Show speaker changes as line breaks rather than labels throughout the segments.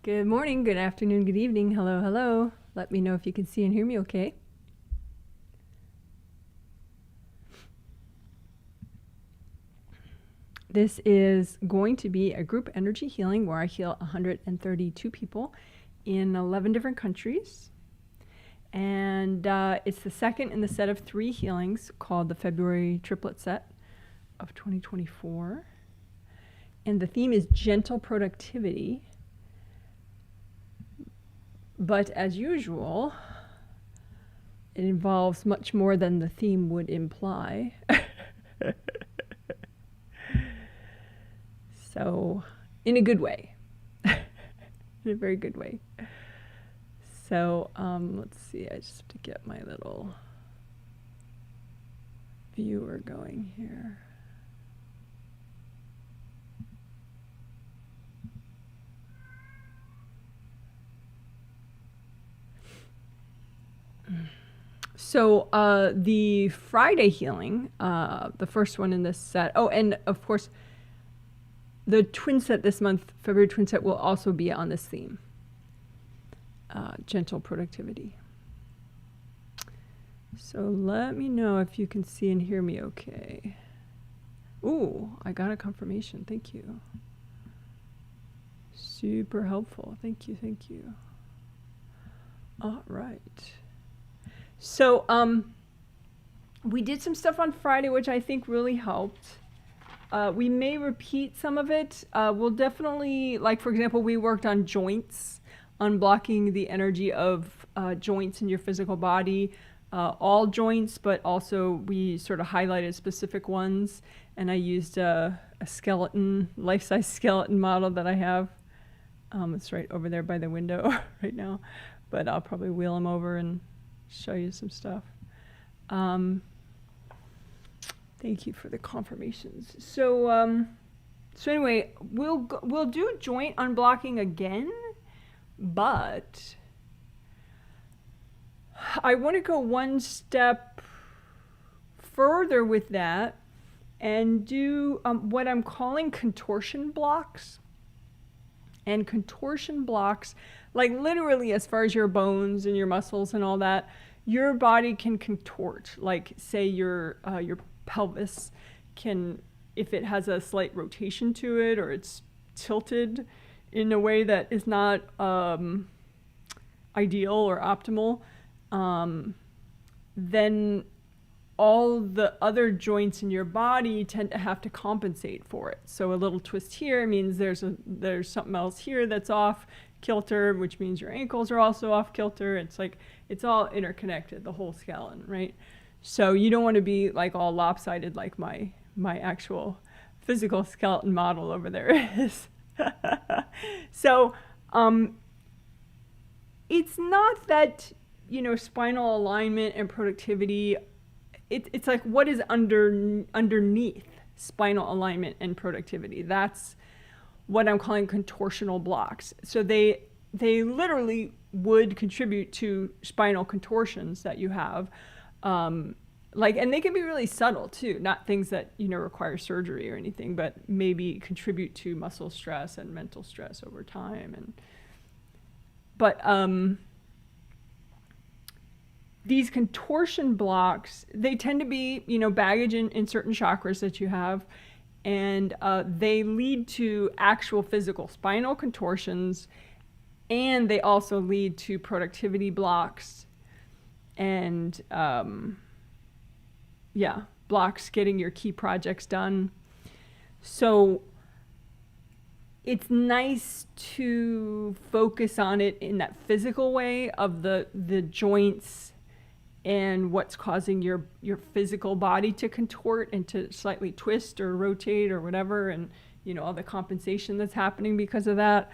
Good morning, good afternoon, good evening. Hello, hello. Let me know if you can see and hear me okay. This is going to be a group energy healing where I heal 132 people in 11 different countries. And it's the second in the set of 3 healings called the February triplet set of 2024. And the theme is gentle productivity. But as usual, it involves much more than the theme would imply. So, in a good way. In a very good way. So, let's see, I just have to get my little viewer going here. So the Friday healing, the first one in this set. Oh, and of course, the twin set this month, February twin set, will also be on this theme. Gentle productivity. So let me know if you can see and hear me okay. Ooh, I got a confirmation. Thank you. Super helpful. Thank you, thank you. All right. So we did some stuff on Friday, which I think really helped. We may repeat some of it. We'll definitely, like for example, we worked on joints, unblocking the energy of joints in your physical body, all joints, but also we sort of highlighted specific ones. And I used a skeleton, life-size skeleton model that I have. It's right over there by the window right now, but I'll probably wheel him over and show you some stuff. Thank you for the confirmations. So anyway, we'll do joint unblocking again, but I want to go one step further with that and do what I'm calling contortion blocks. And contortion blocks, like literally as far as your bones and your muscles and all that, your body can contort. Like say your pelvis can, if it has a slight rotation to it or it's tilted in a way that is not ideal or optimal, then all the other joints in your body tend to have to compensate for it. So a little twist here means there's something else here that's off kilter, which means your ankles are also off kilter. It's like, it's all interconnected, the whole skeleton, right? So you don't want to be like all lopsided like my actual physical skeleton model over there is. So it's not that, spinal alignment and productivity, it's like what is underneath spinal alignment and productivity. That's what I'm calling contortional blocks. So they literally would contribute to spinal contortions that you have. And they can be really subtle too, not things that, require surgery or anything, but maybe contribute to muscle stress and mental stress over time. But these contortion blocks, they tend to be, baggage in certain chakras that you have, and they lead to actual physical spinal contortions, and they also lead to productivity blocks and, blocks getting your key projects done. So it's nice to focus on it in that physical way of the joints and what's causing your physical body to contort and to slightly twist or rotate or whatever, and all the compensation that's happening because of that.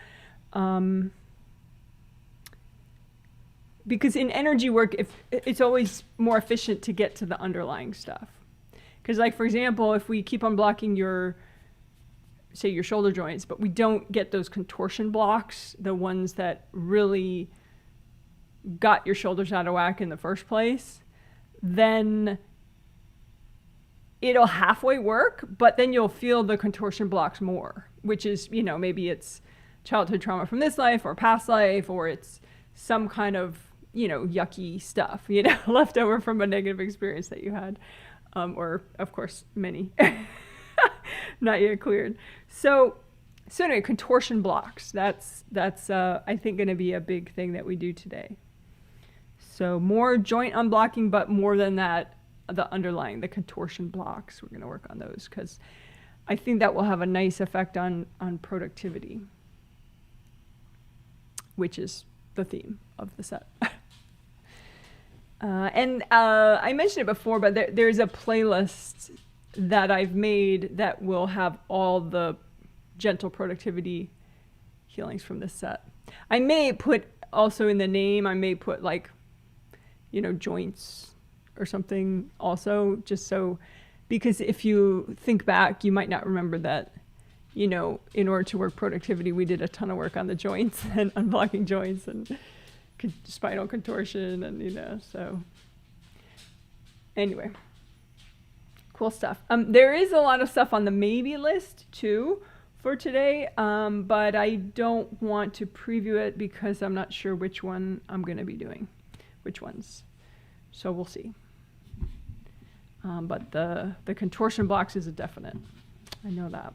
Because in energy work, if it's always more efficient to get to the underlying stuff. Because like, for example, if we keep on blocking your shoulder joints, but we don't get those contortion blocks, the ones that really got your shoulders out of whack in the first place, then it'll halfway work, but then you'll feel the contortion blocks more, which is, maybe it's childhood trauma from this life or past life, or it's some kind of, yucky stuff, left over from a negative experience that you had. Or of course, many not yet cleared. So anyway, contortion blocks, that's I think going to be a big thing that we do today. So more joint unblocking, but more than that, the contortion blocks, we're going to work on those because I think that will have a nice effect on productivity, which is the theme of the set. And I mentioned it before, but there's a playlist that I've made that will have all the gentle productivity healings from this set. I may put also in the name, I may put like, joints or something also, just so, because if you think back, you might not remember that, in order to work productivity, we did a ton of work on the joints and unblocking joints and spinal contortion and, so anyway, cool stuff. There is a lot of stuff on the maybe list too for today, but I don't want to preview it because I'm not sure which one I'm going to be doing, which ones. So we'll see. But the contortion blocks is a definite. I know that.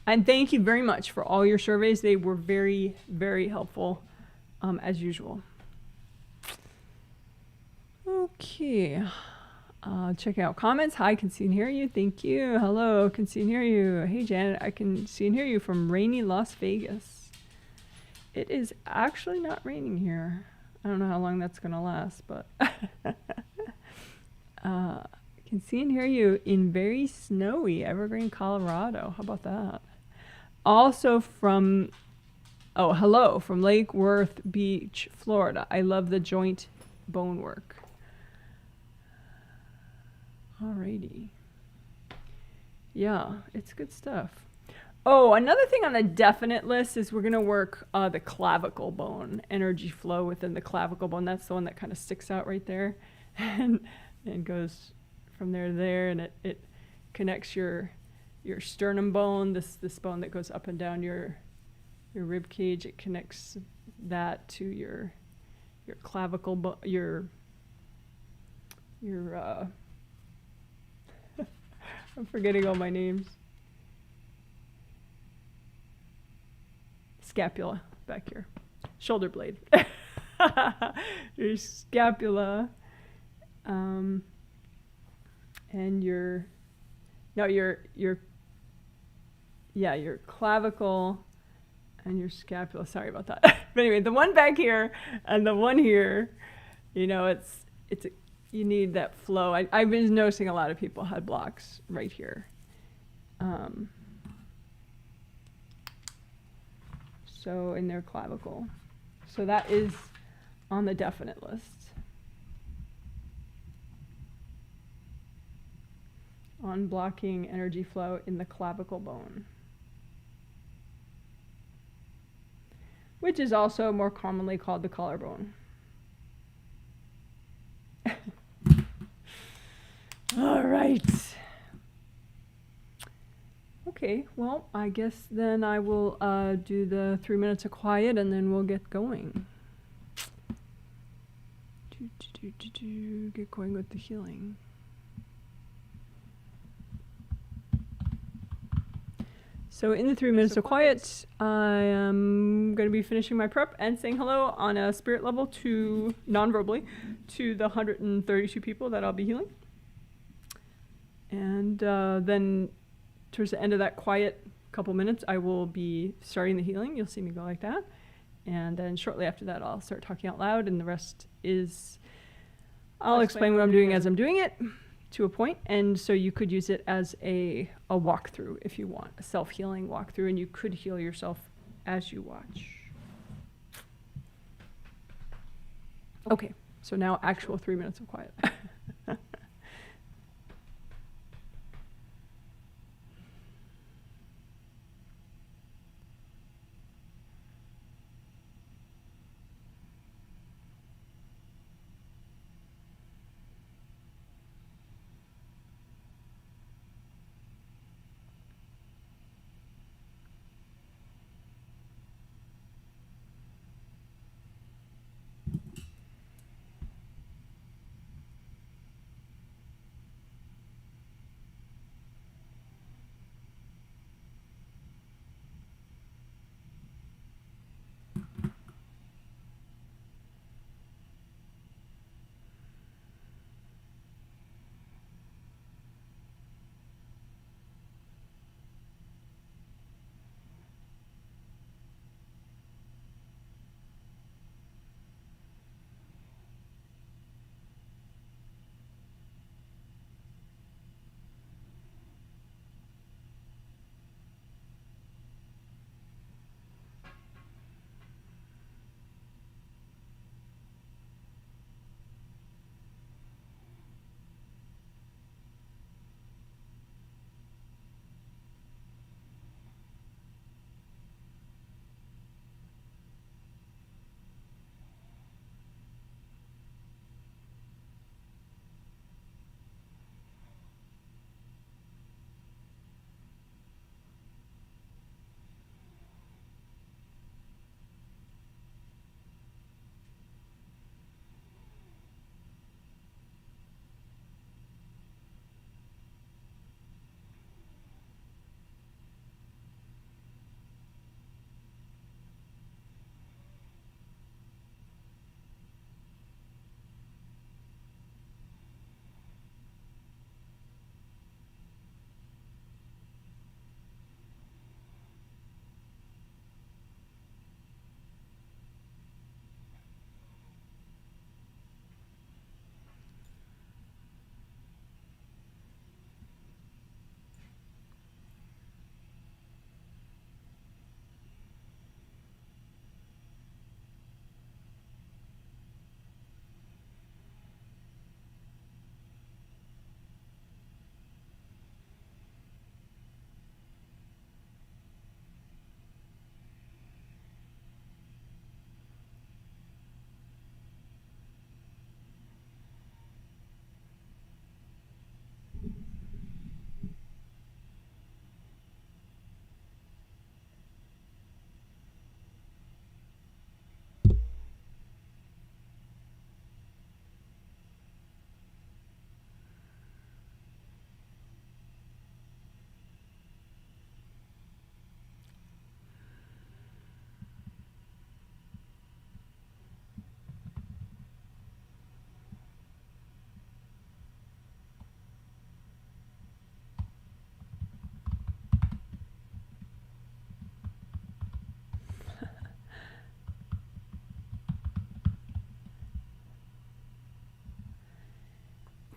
And thank you very much for all your surveys. They were very, very helpful, as usual. Okay. Check out comments. Hi, can see and hear you. Thank you. Hello, can see and hear you. Hey, Janet, I can see and hear you from rainy Las Vegas. It is actually not raining here. I don't know how long that's going to last, but can see and hear you in very snowy Evergreen, Colorado. How about that? Also from, hello, from Lake Worth Beach, Florida. I love the joint bone work. Alrighty. Yeah, it's good stuff. Oh, another thing on the definite list is we're going to work the clavicle bone, energy flow within the clavicle bone. That's the one that kind of sticks out right there and goes from there to there, and it connects your sternum bone, this bone that goes up and down your rib cage. It connects that to your clavicle bone, your I'm forgetting all my names. Scapula back here, shoulder blade, your scapula, and your clavicle and your scapula. Sorry about that. But anyway, the one back here and the one here, you need that flow. I've been noticing a lot of people had blocks right here. So in their clavicle. So that is on the definite list. On blocking energy flow in the clavicle bone, which is also more commonly called the collarbone. All right. Okay, well, I guess then I will do the 3 minutes of quiet and then we'll get going. Get going with the healing. So in the 3 minutes of quiet, I am going to be finishing my prep and saying hello on a spirit level to, non-verbally, to the 132 people that I'll be healing. And then towards the end of that quiet couple minutes, I will be starting the healing. You'll see me go like that. And then shortly after that, I'll start talking out loud. And the rest is, I'll explain what I'm doing as I'm doing it to a point. And so you could use it as a walkthrough if you want, a self-healing walkthrough. And you could heal yourself as you watch. Okay, so now actual 3 minutes of quiet.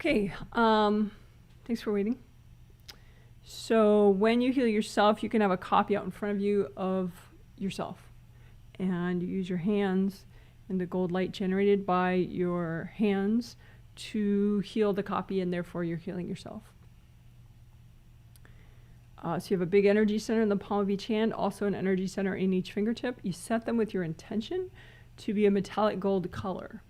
Okay, thanks for waiting. So when you heal yourself, you can have a copy out in front of you of yourself. And you use your hands and the gold light generated by your hands to heal the copy, and therefore you're healing yourself. So you have a big energy center in the palm of each hand, also an energy center in each fingertip. You set them with your intention to be a metallic gold color.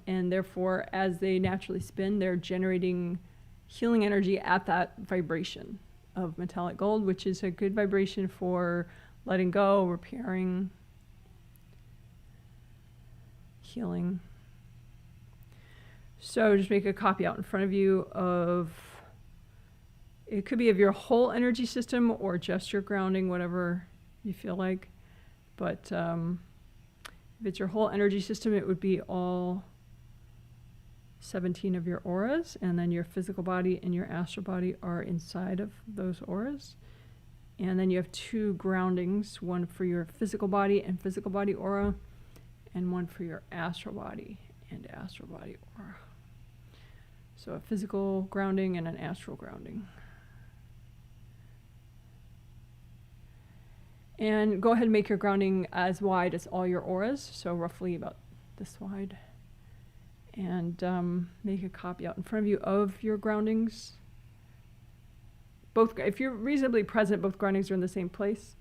And therefore, as they naturally spin, they're generating healing energy at that vibration of metallic gold, which is a good vibration for letting go, repairing, healing. So just make a copy out in front of you of, it could be of your whole energy system or just your grounding, whatever you feel like. But if it's your whole energy system, it would be all 17 of your auras, and then your physical body and your astral body are inside of those auras. And then you have 2 groundings, one for your physical body and physical body aura, and one for your astral body and astral body aura. So a physical grounding and an astral grounding. And go ahead and make your grounding as wide as all your auras, so roughly about this wide. And make a copy out in front of you of your groundings. Both, if you're reasonably present, both groundings are in the same place.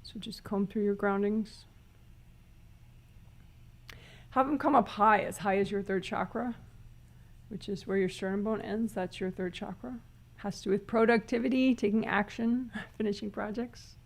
So just comb through your groundings. Have them come up high as your 3rd chakra, which is where your sternum bone ends. That's your 3rd chakra. Has to do with productivity, taking action, finishing projects.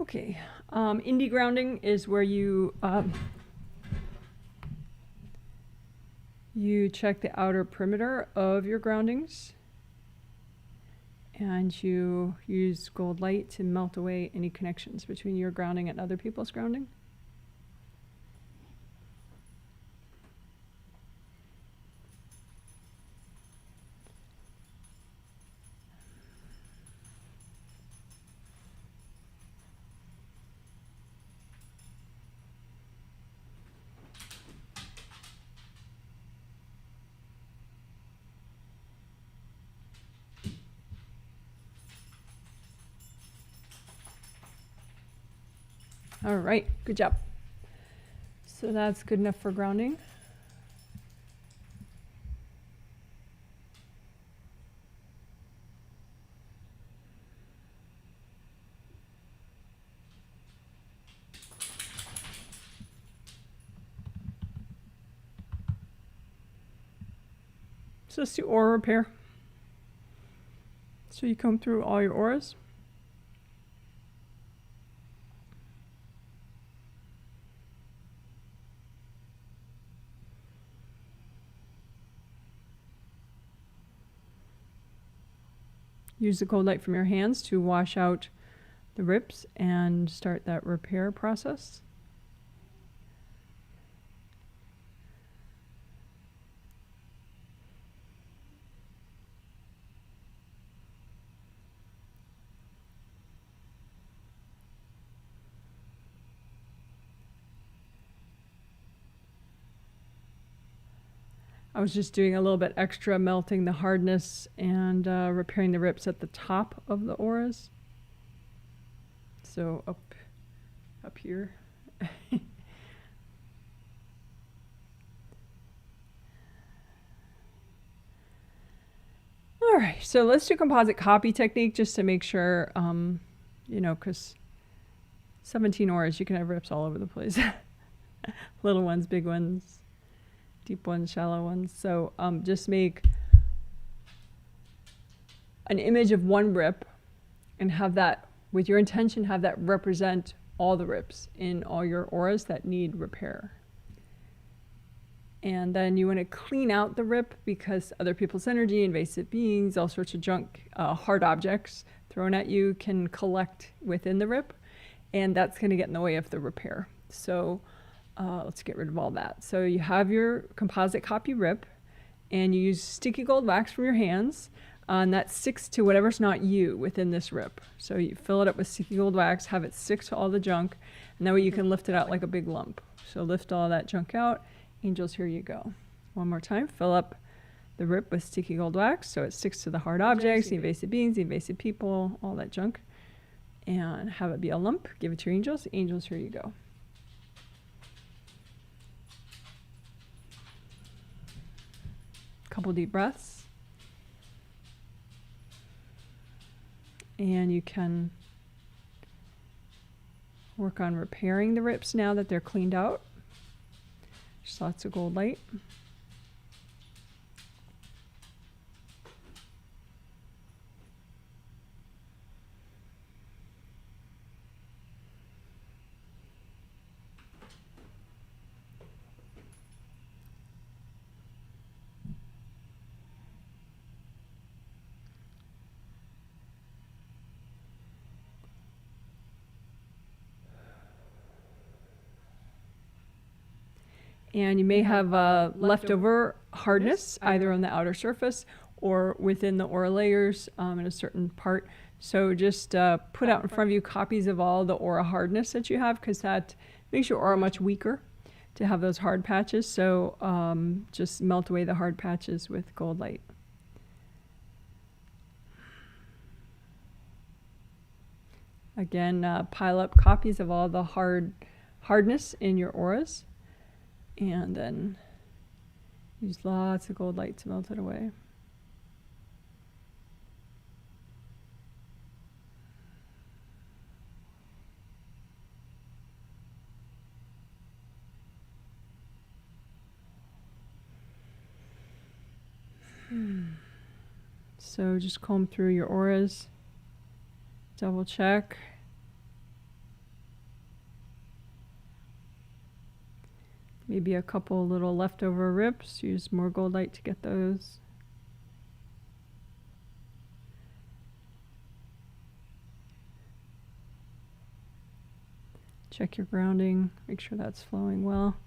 Okay, indie grounding is where you you check the outer perimeter of your groundings, and you use gold light to melt away any connections between your grounding and other people's grounding. All right, good job. So that's good enough for grounding. So let's do aura repair. So you comb through all your auras. Use the cold light from your hands to wash out the rips and start that repair process. I was just doing a little bit extra, melting the hardness and repairing the rips at the top of the auras. So up here. All right, so let's do composite copy technique just to make sure, you know, because 17 auras, you can have rips all over the place. Little ones, big ones, deep ones, shallow ones. So just make an image of one rip and have that, with your intention, have that represent all the rips in all your auras that need repair. And then you want to clean out the rip because other people's energy, invasive beings, all sorts of junk, hard objects thrown at you can collect within the rip, and that's going to get in the way of the repair. So let's get rid of all that. So you have your composite copy rip, and you use sticky gold wax from your hands, and that sticks to whatever's not you within this rip. So you fill it up with sticky gold wax, have it stick to all the junk, and that way you can lift it out like a big lump. So lift all that junk out. Angels, here you go. One more time, fill up the rip with sticky gold wax so it sticks to the hard objects, the invasive beings, the invasive people, all that junk. And have it be a lump. Give it to your angels. Angels, here you go. Couple deep breaths. And you can work on repairing the rips now that they're cleaned out. Just lots of gold light. And you may have leftover hardness either on the outer surface or within the aura layers in a certain part. So just put out in front of you copies of all the aura hardness that you have, because that makes your aura much weaker to have those hard patches. So just melt away the hard patches with gold light. Again, pile up copies of all the hardness in your auras. And then use lots of gold light to melt it away. So just comb through your auras, double check. Maybe a couple little leftover rips. Use more gold light to get those. Check your grounding. Make sure that's flowing well.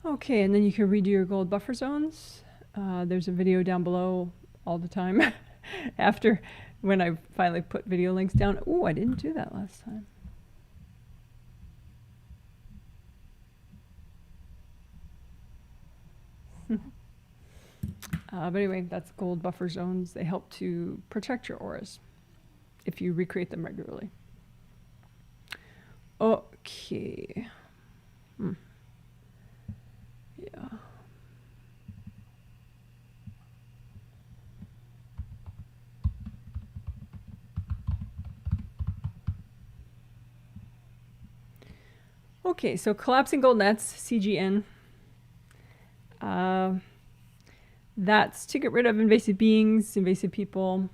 Okay, and then you can redo your gold buffer zones. There's a video down below all the time after when I finally put video links down. Oh, I didn't do that last time. But anyway, that's gold buffer zones. They help to protect your auras if you recreate them regularly. Okay. Yeah. Okay, so collapsing gold nets, CGN. That's to get rid of invasive beings, invasive people.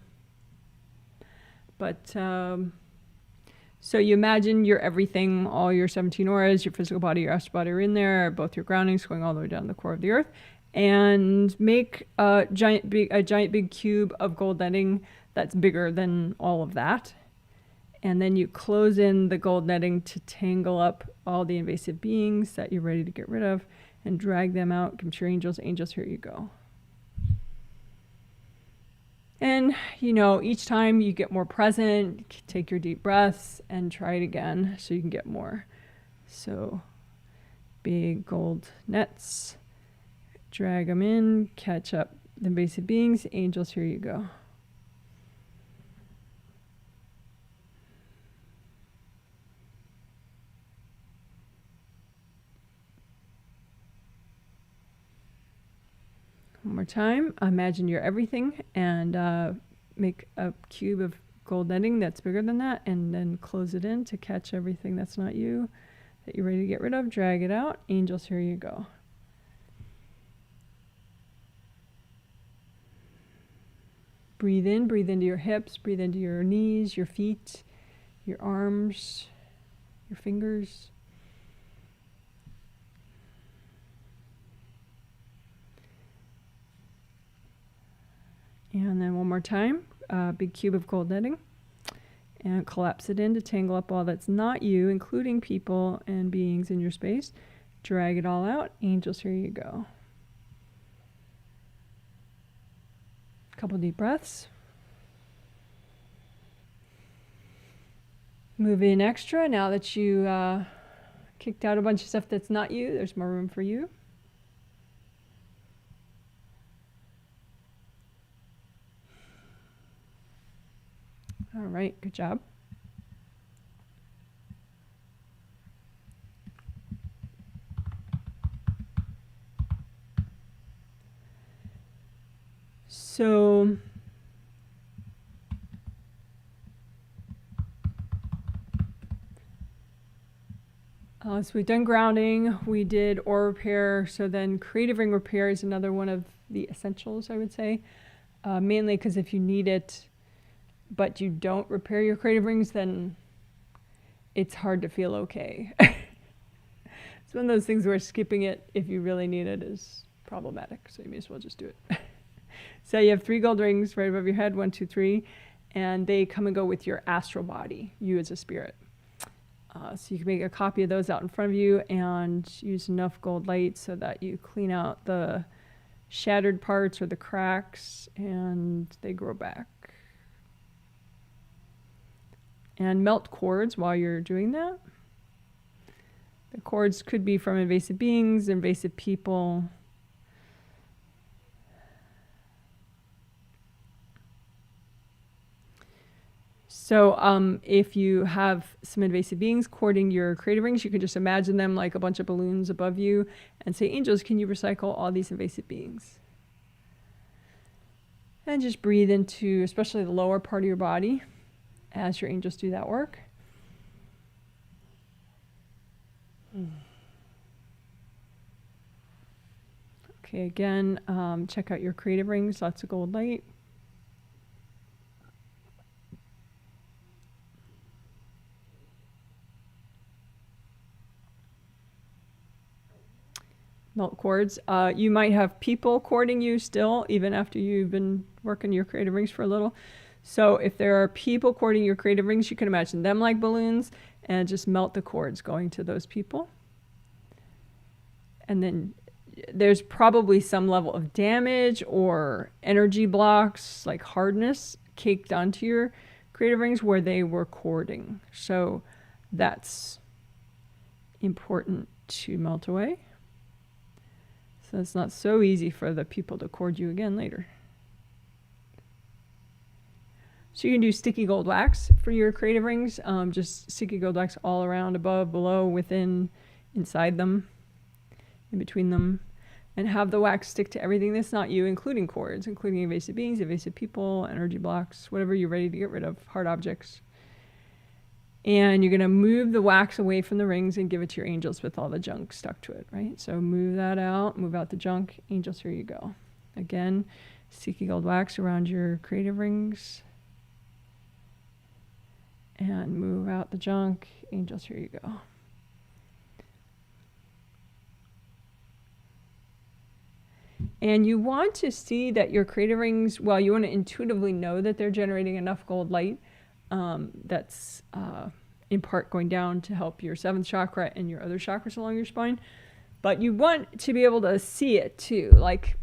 But so you imagine your everything, all your 17 auras, your physical body, your astral body are in there, both your groundings going all the way down to the core of the earth, and make a giant big cube of gold netting that's bigger than all of that. And then you close in the gold netting to tangle up all the invasive beings that you're ready to get rid of and drag them out. Give them to your angels. Angels, here you go. And, you know, each time you get more present, take your deep breaths and try it again so you can get more. So big gold nets, drag them in, catch up the invasive beings. Angels, here you go. One more time. Imagine you're everything and make a cube of gold netting that's bigger than that, and then close it in to catch everything that's not you that you're ready to get rid of. Drag it out. Angels, here you go. Breathe in, breathe into your hips, breathe into your knees, your feet, your arms. your fingers. And then one more time, big cube of gold netting, and collapse it in to tangle up all that's not you, including people and beings in your space. Drag it all out. Angels, here you go. Couple deep breaths. Move in extra. Now that you kicked out a bunch of stuff that's not you, there's more room for you. All right, good job. So we've done grounding, we did aura repair, so then creative ring repair is another one of the essentials, I would say, mainly because if you need it, but you don't repair your creative rings, then it's hard to feel okay. It's one of those things where skipping it if you really need it is problematic, so you may as well just do it. So you have 3 gold rings right above your head, 1, 2, 3, and they come and go with your astral body, you as a spirit. So you can make a copy of those out in front of you and use enough gold light so that you clean out the shattered parts or the cracks and they grow back. And melt cords while you're doing that. The cords could be from invasive beings, invasive people. So if you have some invasive beings cording your creative rings, you can just imagine them like a bunch of balloons above you and say, angels, can you recycle all these invasive beings? And just breathe into especially the lower part of your body as your angels do that work. Okay, again, check out your creative rings, lots of gold light. Melt cords. You might have people cording you still, even after you've been working your creative rings for a little. So if there are people cording your creative rings, you can imagine them like balloons and just melt the cords going to those people. And then there's probably some level of damage or energy blocks, like hardness, caked onto your creative rings where they were cording. So that's important to melt away. So it's not so easy for the people to cord you again later. So you can do sticky gold wax for your creative rings, just sticky gold wax all around, above, below, within, inside them, in between them, and have the wax stick to everything that's not you, including cords, including invasive beings, invasive people, energy blocks, whatever you're ready to get rid of, hard objects. And you're going to move the wax away from the rings and give it to your angels with all the junk stuck to it, right? So move that out, move out the junk. Angels, here you go. Again, sticky gold wax around your creative rings. And move out the junk. Angels, here you go. And you want to see that your creative rings, well, you want to intuitively know that they're generating enough gold light that's in part going down to help your 7th chakra and your other chakras along your spine. But you want to be able to see it too, like,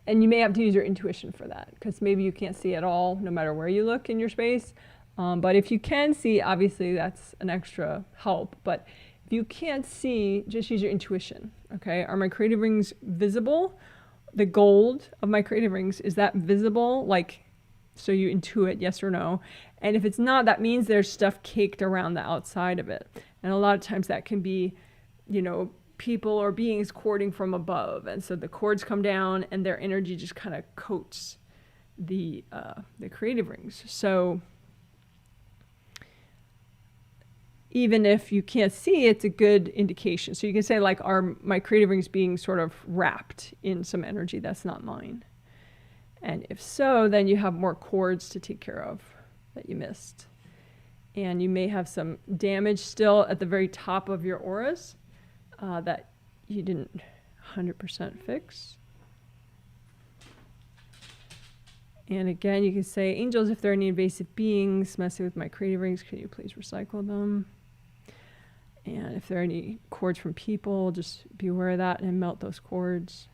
and you may have to use your intuition for that because maybe you can't see at all no matter where you look in your space. But if you can see, obviously that's an extra help. But if you can't see, just use your intuition, okay? Are my creative rings visible? The gold of my creative rings, is that visible? Like, so you intuit yes or no. And if it's not, that means there's stuff caked around the outside of it. And a lot of times that can be, you know, people or beings cording from above. And so the cords come down and their energy just kind of coats the creative rings. So even if you can't see, it's a good indication. So you can say, like, are my creative rings being sort of wrapped in some energy that's not mine? And if so, then you have more cords to take care of that you missed. And you may have some damage still at the very top of your auras that you didn't 100% fix. And again, you can say, angels, if there are any invasive beings messing with my creative rings, can you please recycle them? And if there are any cords from people, just be aware of that and melt those cords.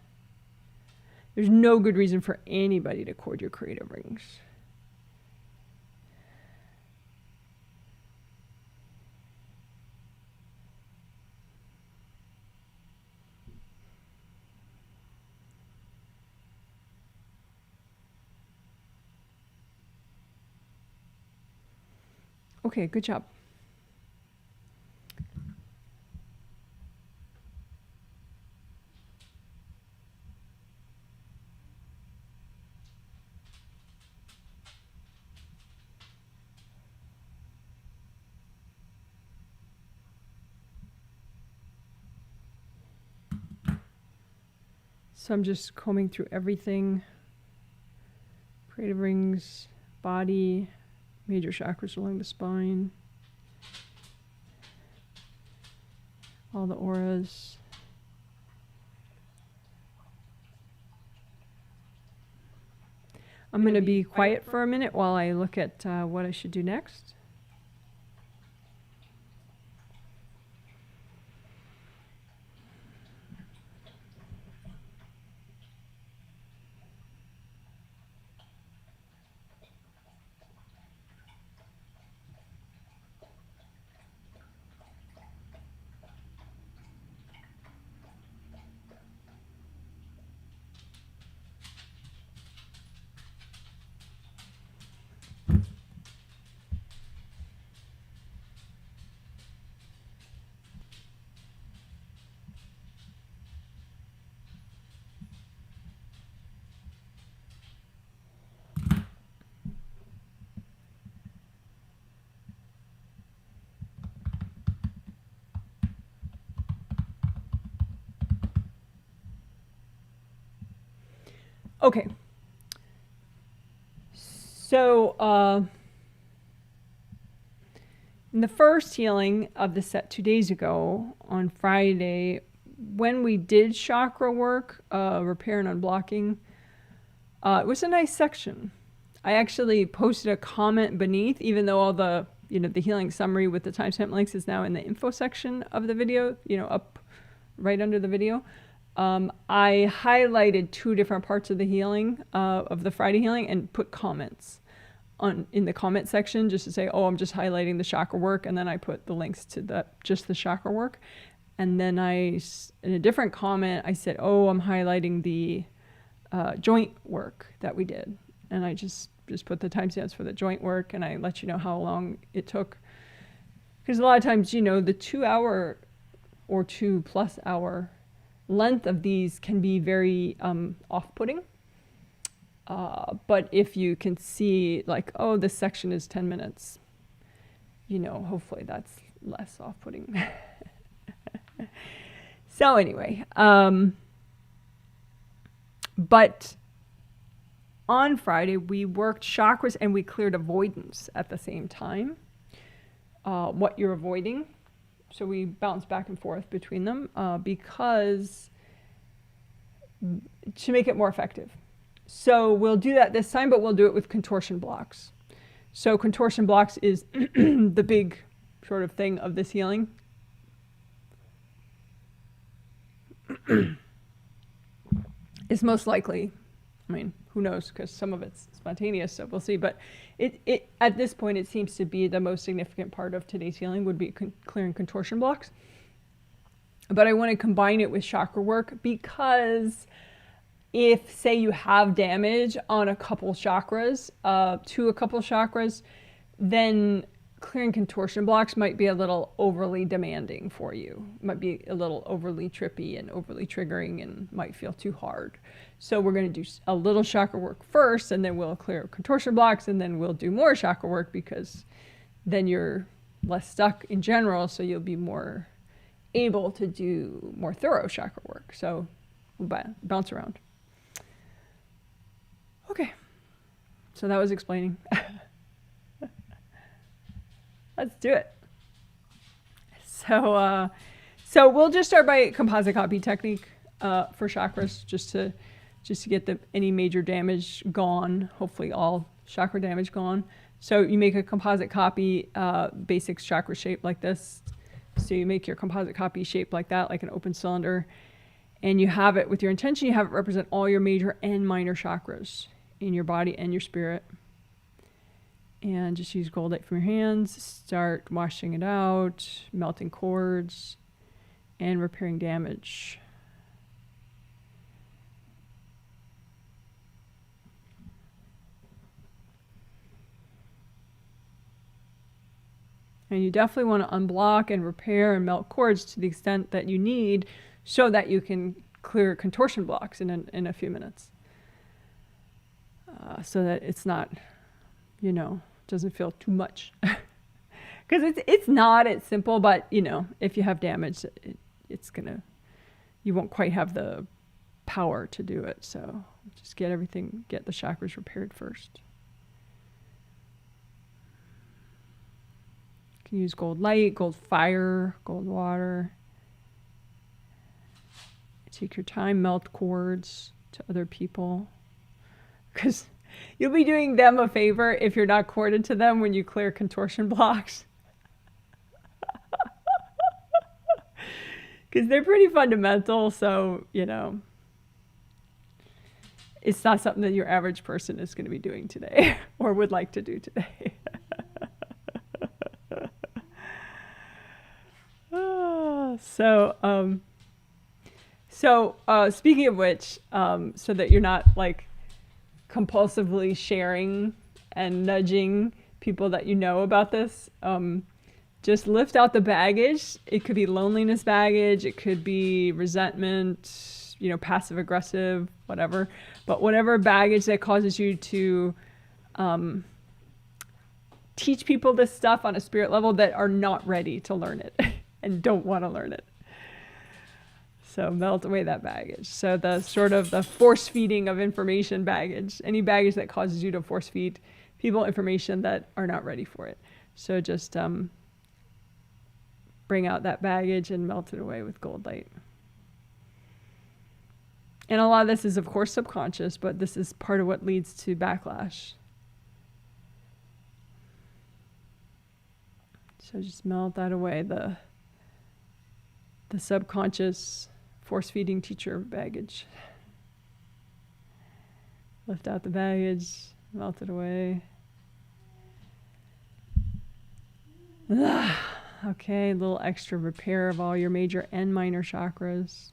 There's no good reason for anybody to cord your creative rings. Okay, good job. So I'm just combing through everything. Creative rings, body, major chakras along the spine, all the auras. I'm going to be quiet for a minute while I look at what I should do next. Okay. So in the first healing of the set 2 days ago on Friday, when we did chakra work, repair and unblocking, it was a nice section. I actually posted a comment beneath, even though all the, the healing summary with the timestamp links is now in the info section of the video, up right under the video. I highlighted 2 different parts of the healing, of the Friday healing, and put comments in the comment section just to say, oh, I'm just highlighting the chakra work, and then I put the links to just the chakra work. And then in a different comment, I said, oh, I'm highlighting the joint work that we did. And I just put the timestamps for the joint work, and I let you know how long it took. Because a lot of times, the 2 hour or 2+ hour length of these can be very off-putting. But if you can see, like, oh, this section is 10 minutes, hopefully that's less off-putting. So anyway, but on Friday, we worked chakras and we cleared avoidance at the same time. What you're avoiding. So we bounce back and forth between them because to make it more effective. So we'll do that this time, but we'll do it with contortion blocks. So contortion blocks is the big sort of thing of this healing. It's most likely, who knows, because some of it's spontaneous, so we'll see. But it at this point, it seems to be the most significant part of today's healing would be clearing contortion blocks. But I want to combine it with chakra work because if, say, you have damage on a couple chakras, then clearing contortion blocks might be a little overly demanding for you. Might be a little overly trippy and overly triggering and might feel too hard. So we're going to do a little chakra work first, and then we'll clear contortion blocks, and then we'll do more chakra work because then you're less stuck in general, so you'll be more able to do more thorough chakra work. So we'll bounce around. Okay, so that was explaining. Let's do it. So, so we'll just start by composite copy technique for chakras, just to get any major damage gone. Hopefully, all chakra damage gone. So you make a composite copy, basic chakra shape like this. So you make your composite copy shape like that, like an open cylinder, and you have it with your intention. You have it represent all your major and minor chakras in your body and your spirit. And just use gold light from your hands. Start washing it out, melting cords, and repairing damage. And you definitely want to unblock and repair and melt cords to the extent that you need, so that you can clear contortion blocks in a few minutes. So that it's not, doesn't feel too much. Because it's simple, but if you have damage, you won't quite have the power to do it. So just get the chakras repaired first. You can use gold light, gold fire, gold water. Take your time, melt cords to other people. Because you'll be doing them a favor if you're not corded to them when you clear contortion blocks. Because they're pretty fundamental, so, it's not something that your average person is going to be doing today or would like to do today. So speaking of which, so that you're not like compulsively sharing and nudging people that you know about this, just lift out the baggage. It could be loneliness baggage. It could be resentment, passive aggressive, whatever. But whatever baggage that causes you to teach people this stuff on a spirit level that are not ready to learn it and don't want to learn it. So melt away that baggage. So the sort of the force feeding of information baggage, any baggage that causes you to force feed people information that are not ready for it. So just bring out that baggage and melt it away with gold light. And a lot of this is, of course, subconscious, but this is part of what leads to backlash. So just melt that away, the subconscious force-feeding teacher baggage. Lift out the baggage, melt it away. Okay, a little extra repair of all your major and minor chakras.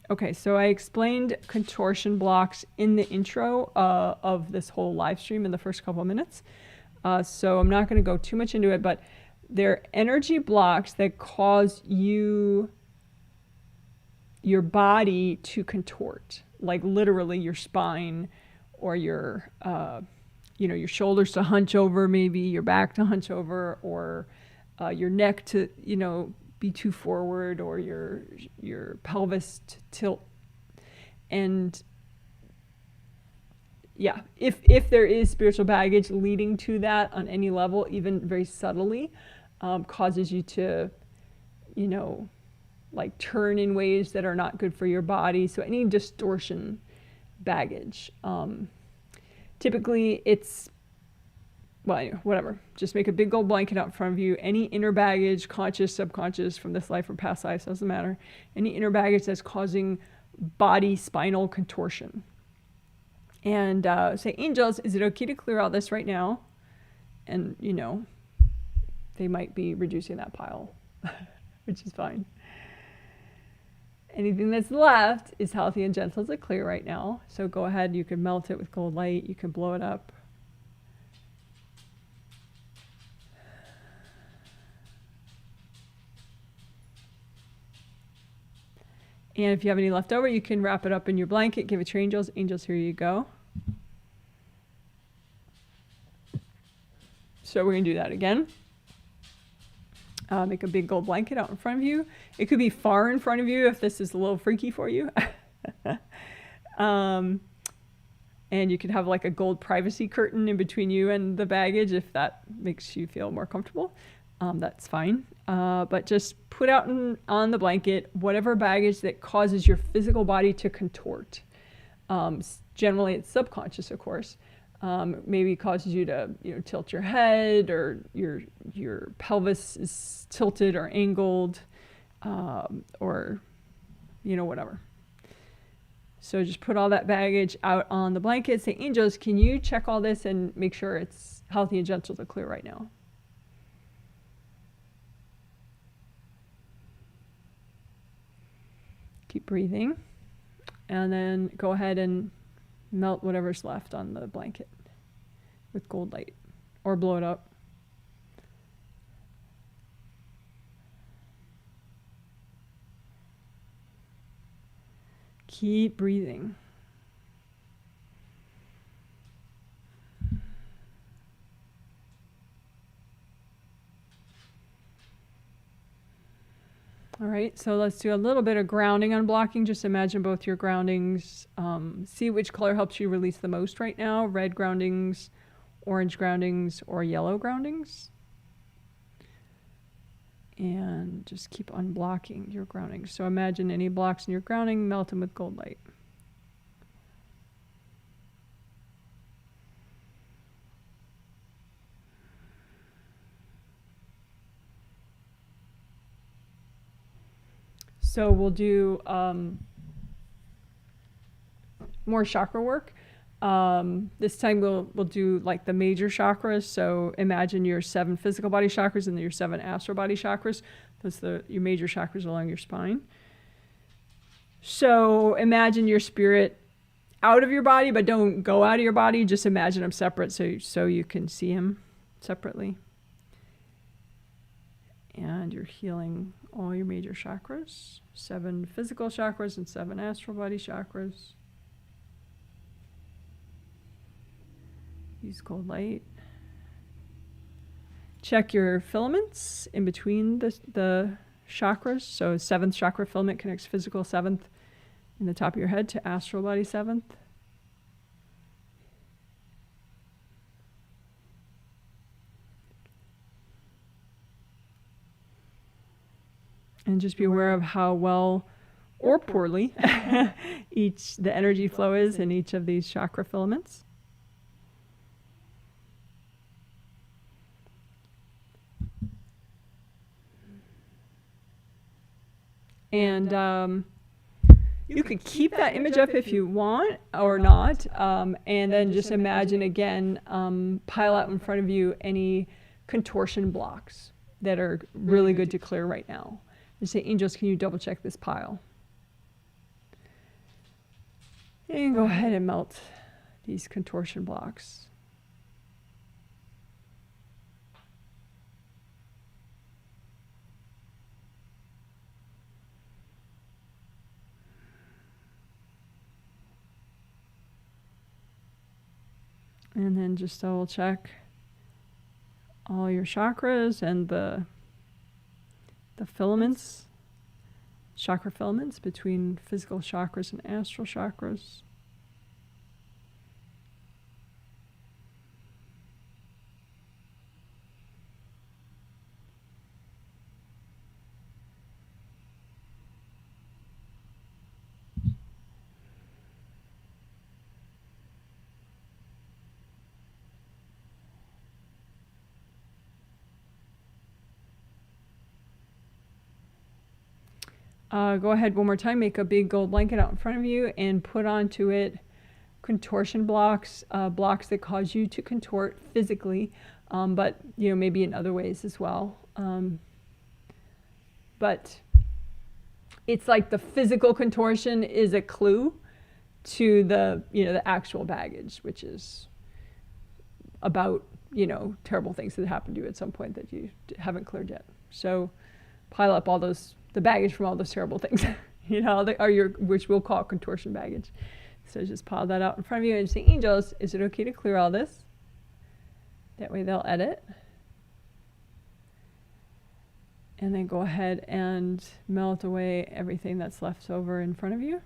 Okay, so I explained contortion blocks in the intro of this whole live stream in the first couple of minutes. So I'm not going to go too much into it, but they're energy blocks that cause your body to contort, like literally your spine or your shoulders to hunch over, maybe your back to hunch over, or your neck to, be too forward, or your pelvis to tilt. And yeah, if there is spiritual baggage leading to that on any level, even very subtly, causes you to, like turn in ways that are not good for your body. So any distortion baggage, typically it's, well, anyway, whatever. Just make a big gold blanket out in front of you. Any inner baggage, conscious, subconscious, from this life or past life, doesn't matter. Any inner baggage that's causing body spinal contortion. And say, angels, is it okay to clear all this right now? And, they might be reducing that pile, which is fine. Anything that's left is healthy and gentle to clear right now. So go ahead, you can melt it with gold light, you can blow it up. And if you have any left over, you can wrap it up in your blanket, give it to your angels. Angels, here you go. So we're going to do that again. Make a big gold blanket out in front of you. It could be far in front of you if this is a little freaky for you. And you can have like a gold privacy curtain in between you and the baggage if that makes you feel more comfortable. That's fine. But just put out on the blanket whatever baggage that causes your physical body to contort. Generally, it's subconscious, of course. Maybe causes you to tilt your head, or your pelvis is tilted or angled, or whatever. So just put all that baggage out on the blanket. Say, angels, can you check all this and make sure it's healthy and gentle to clear right now? Keep breathing. And then go ahead and melt whatever's left on the blanket with gold light, or blow it up. Keep breathing. All right, so let's do a little bit of grounding unblocking. Just imagine both your groundings. See which color helps you release the most right now. Red groundings, orange groundings, or yellow groundings. And just keep unblocking your grounding. So imagine any blocks in your grounding, melt them with gold light. So we'll do more chakra work. This time we'll do like the major chakras. So imagine your 7 physical body chakras and your 7 astral body chakras. That's your major chakras along your spine. So imagine your spirit out of your body, but don't go out of your body. Just imagine them separate so you can see him separately. And you're healing all your major chakras. 7 physical chakras and 7 astral body chakras. Use gold light. Check your filaments in between the chakras. So 7th chakra filament connects physical 7th in the top of your head to astral body 7th. And just be aware of how well or poorly the energy flow is in each of these chakra filaments. And you could keep that image up if you want or not. And then just imagine again, pile out in front of you any contortion blocks that are really good to clear right now. And say, angels, can you double check this pile? And go ahead and melt these contortion blocks. And then just double check all your chakras and the filaments, chakra filaments between physical chakras and astral chakras. Go ahead one more time, make a big gold blanket out in front of you and put onto it contortion blocks, blocks that cause you to contort physically, but maybe in other ways as well. But it's like the physical contortion is a clue to the actual baggage, which is about terrible things that happened to you at some point that you haven't cleared yet. So pile up all the baggage from all those terrible things, which we'll call contortion baggage. So just pile that out in front of you and say, angels, is it okay to clear all this? That way they'll edit. And then go ahead and melt away everything that's left over in front of you.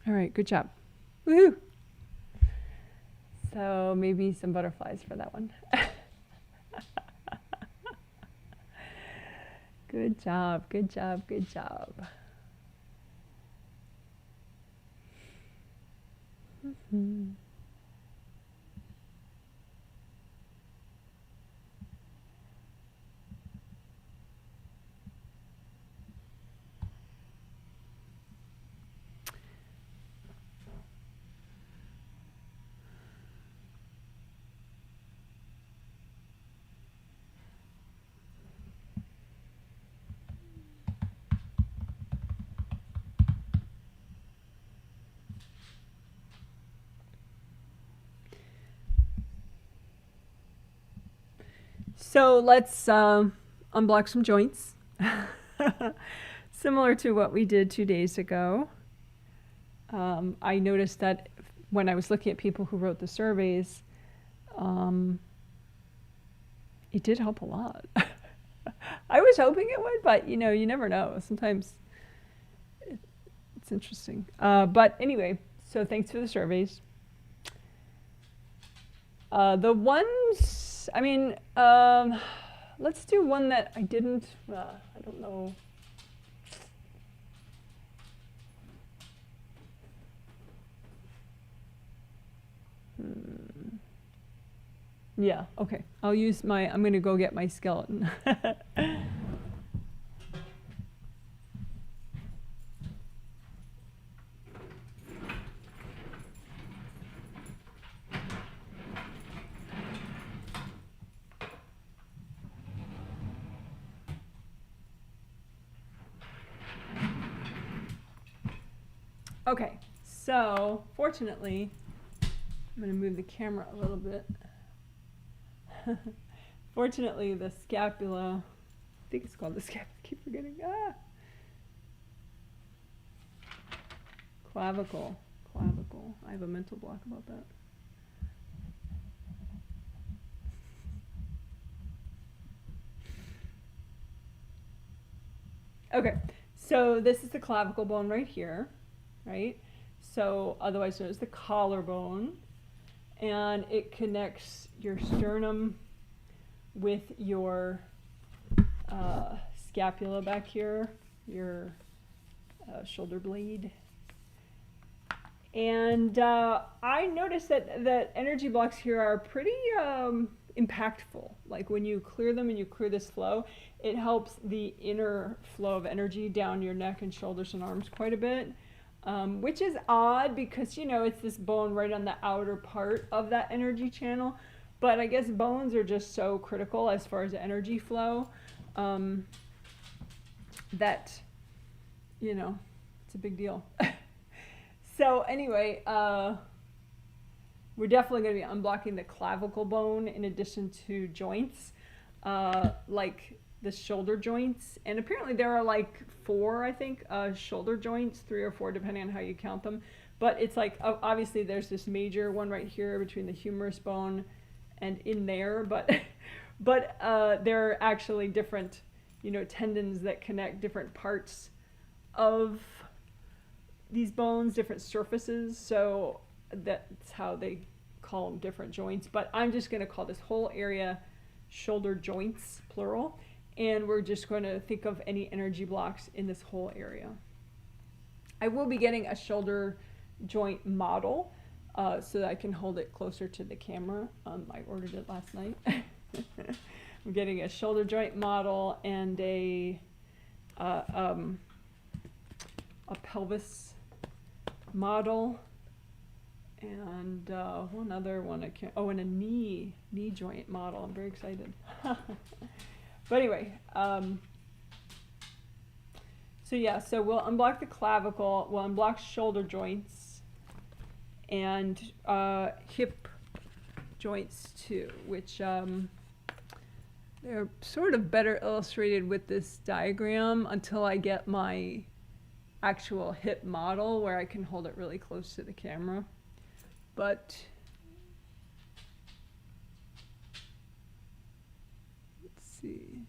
All right, good job. Woohoo! So maybe some butterflies for that one. Good job, good job, good job. Mm-hmm. So let's unblock some joints. Similar to what we did 2 days ago. I noticed that when I was looking at people who wrote the surveys, it did help a lot. I was hoping it would, but you know, you never know. Sometimes it's interesting. But anyway, so thanks for the surveys. The ones, I mean, let's do one that I didn't, I don't know. Yeah, okay. I'll use my, I'm going to go get my skeleton. Okay, so fortunately, I'm going to move the camera a little bit. Fortunately, the scapula, I think it's called the scapula, I keep forgetting. Clavicle. I have a mental block about that. Okay, so this is the clavicle bone right here, right? So otherwise known as the collarbone. And it connects your sternum with your scapula back here, your shoulder blade. And I noticed that energy blocks here are pretty impactful. Like when you clear them and you clear this flow, it helps the inner flow of energy down your neck and shoulders and arms quite a bit. Which is odd because, you know, it's this bone right on the outer part of that energy channel. But I guess bones are just so critical as far as energy flow that, you know, it's a big deal. So anyway, we're definitely going to be unblocking the clavicle bone in addition to joints, like the shoulder joints. And apparently there are like 4, I think, shoulder joints, 3 or 4, depending on how you count them. But it's like, obviously there's this major one right here between the humerus bone and in there. But there are actually different, you know, tendons that connect different parts of these bones, different surfaces. So that's how they call them different joints. But I'm just going to call this whole area shoulder joints, plural. And we're just going to think of any energy blocks in this whole area. I will be getting a shoulder joint model so that I can hold it closer to the camera. I ordered it last night. I'm getting a shoulder joint model and a pelvis model. And one other one I can't, oh, and a knee joint model. I'm very excited. But anyway, so yeah, so we'll unblock the clavicle, we'll unblock shoulder joints, and hip joints too, which they're sort of better illustrated with this diagram until I get my actual hip model where I can hold it really close to the camera. But let's see.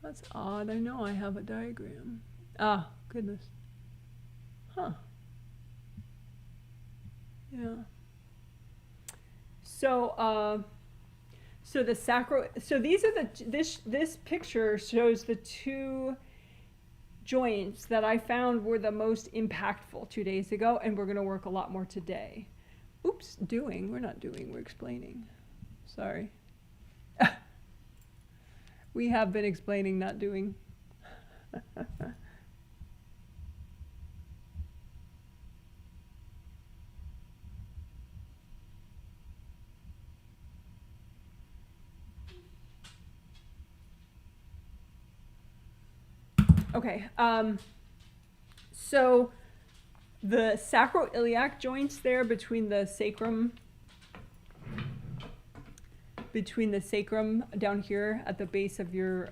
That's odd. I know I have a diagram. Ah, goodness. Huh. Yeah. So, so the so these are this picture shows the two joints that I found were the most impactful 2 days ago, and we're going to work a lot more today. Oops, we're not doing, we're explaining. Sorry. We have been explaining, not doing. Okay, so the sacroiliac joints there between the sacrum down here at the base of your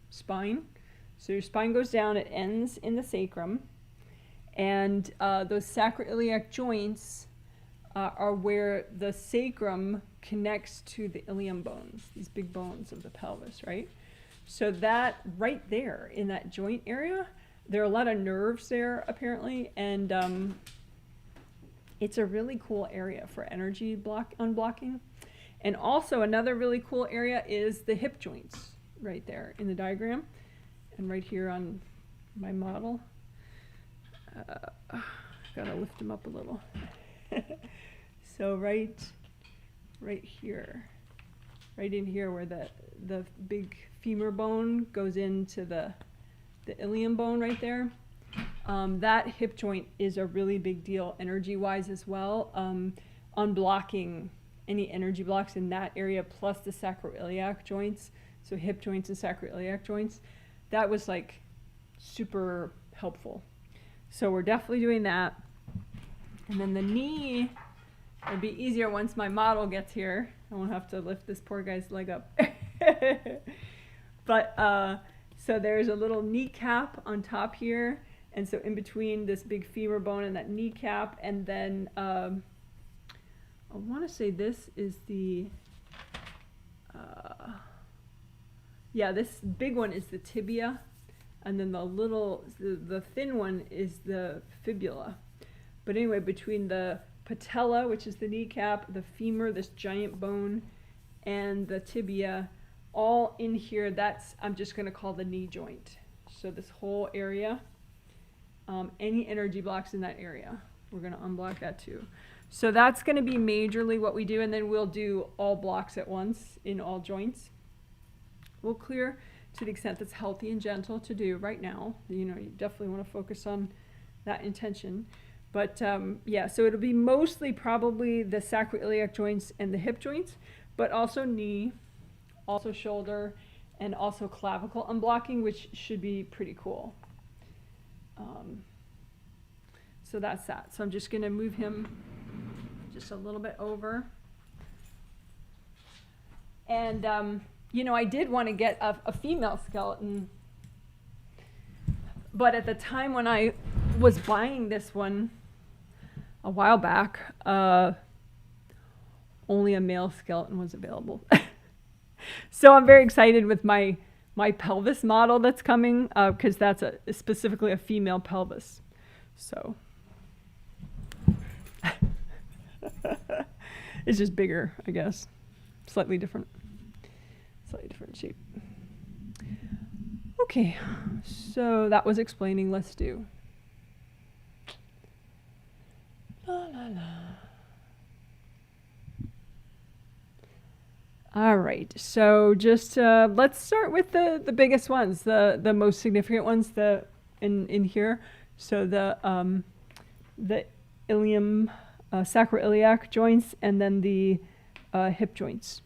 spine. So your spine goes down, it ends in the sacrum, and those sacroiliac joints are where the sacrum connects to the ilium bones, these big bones of the pelvis, right? So that right there in that joint area, there are a lot of nerves there apparently, and it's a really cool area for energy unblocking. And also another really cool area is the hip joints right there in the diagram, and right here on my model. Gotta lift them up a little. So right here, right in here where the big femur bone goes into the ilium bone right there. That hip joint is a really big deal energy-wise as well. Unblocking any energy blocks in that area plus the sacroiliac joints, so hip joints and sacroiliac joints, that was like super helpful. So we're definitely doing that. And then the knee, it'll be easier once my model gets here. I won't have to lift this poor guy's leg up. But so there's a little kneecap on top here, and so in between this big femur bone and that kneecap, and then I want to say this is the this big one is the tibia, and then the thin one is the fibula. But anyway, between the patella, which is the kneecap, the femur, this giant bone, and the tibia, all in here, that's, I'm just going to call the knee joint. So this whole area, any energy blocks in that area, we're going to unblock that too. So that's going to be majorly what we do, and then we'll do all blocks at once in all joints. We'll clear to the extent that's healthy and gentle to do right now. You know, you definitely want to focus on that intention. But yeah, so it'll be mostly probably the sacroiliac joints and the hip joints, but also knee, also shoulder, and also clavicle unblocking, which should be pretty cool. So that's that. So I'm just going to move him just a little bit over. And, you know, I did want to get a female skeleton, but at the time when I was buying this one a while back, only a male skeleton was available. So I'm very excited with my pelvis model that's coming, because that's specifically a female pelvis. So it's just bigger, I guess. Slightly different shape. Okay, so that was explaining. Let's do. La, la, la. All right, so just let's start with the biggest ones, the most significant ones in here. So the ilium, sacroiliac joints, and then the hip joints.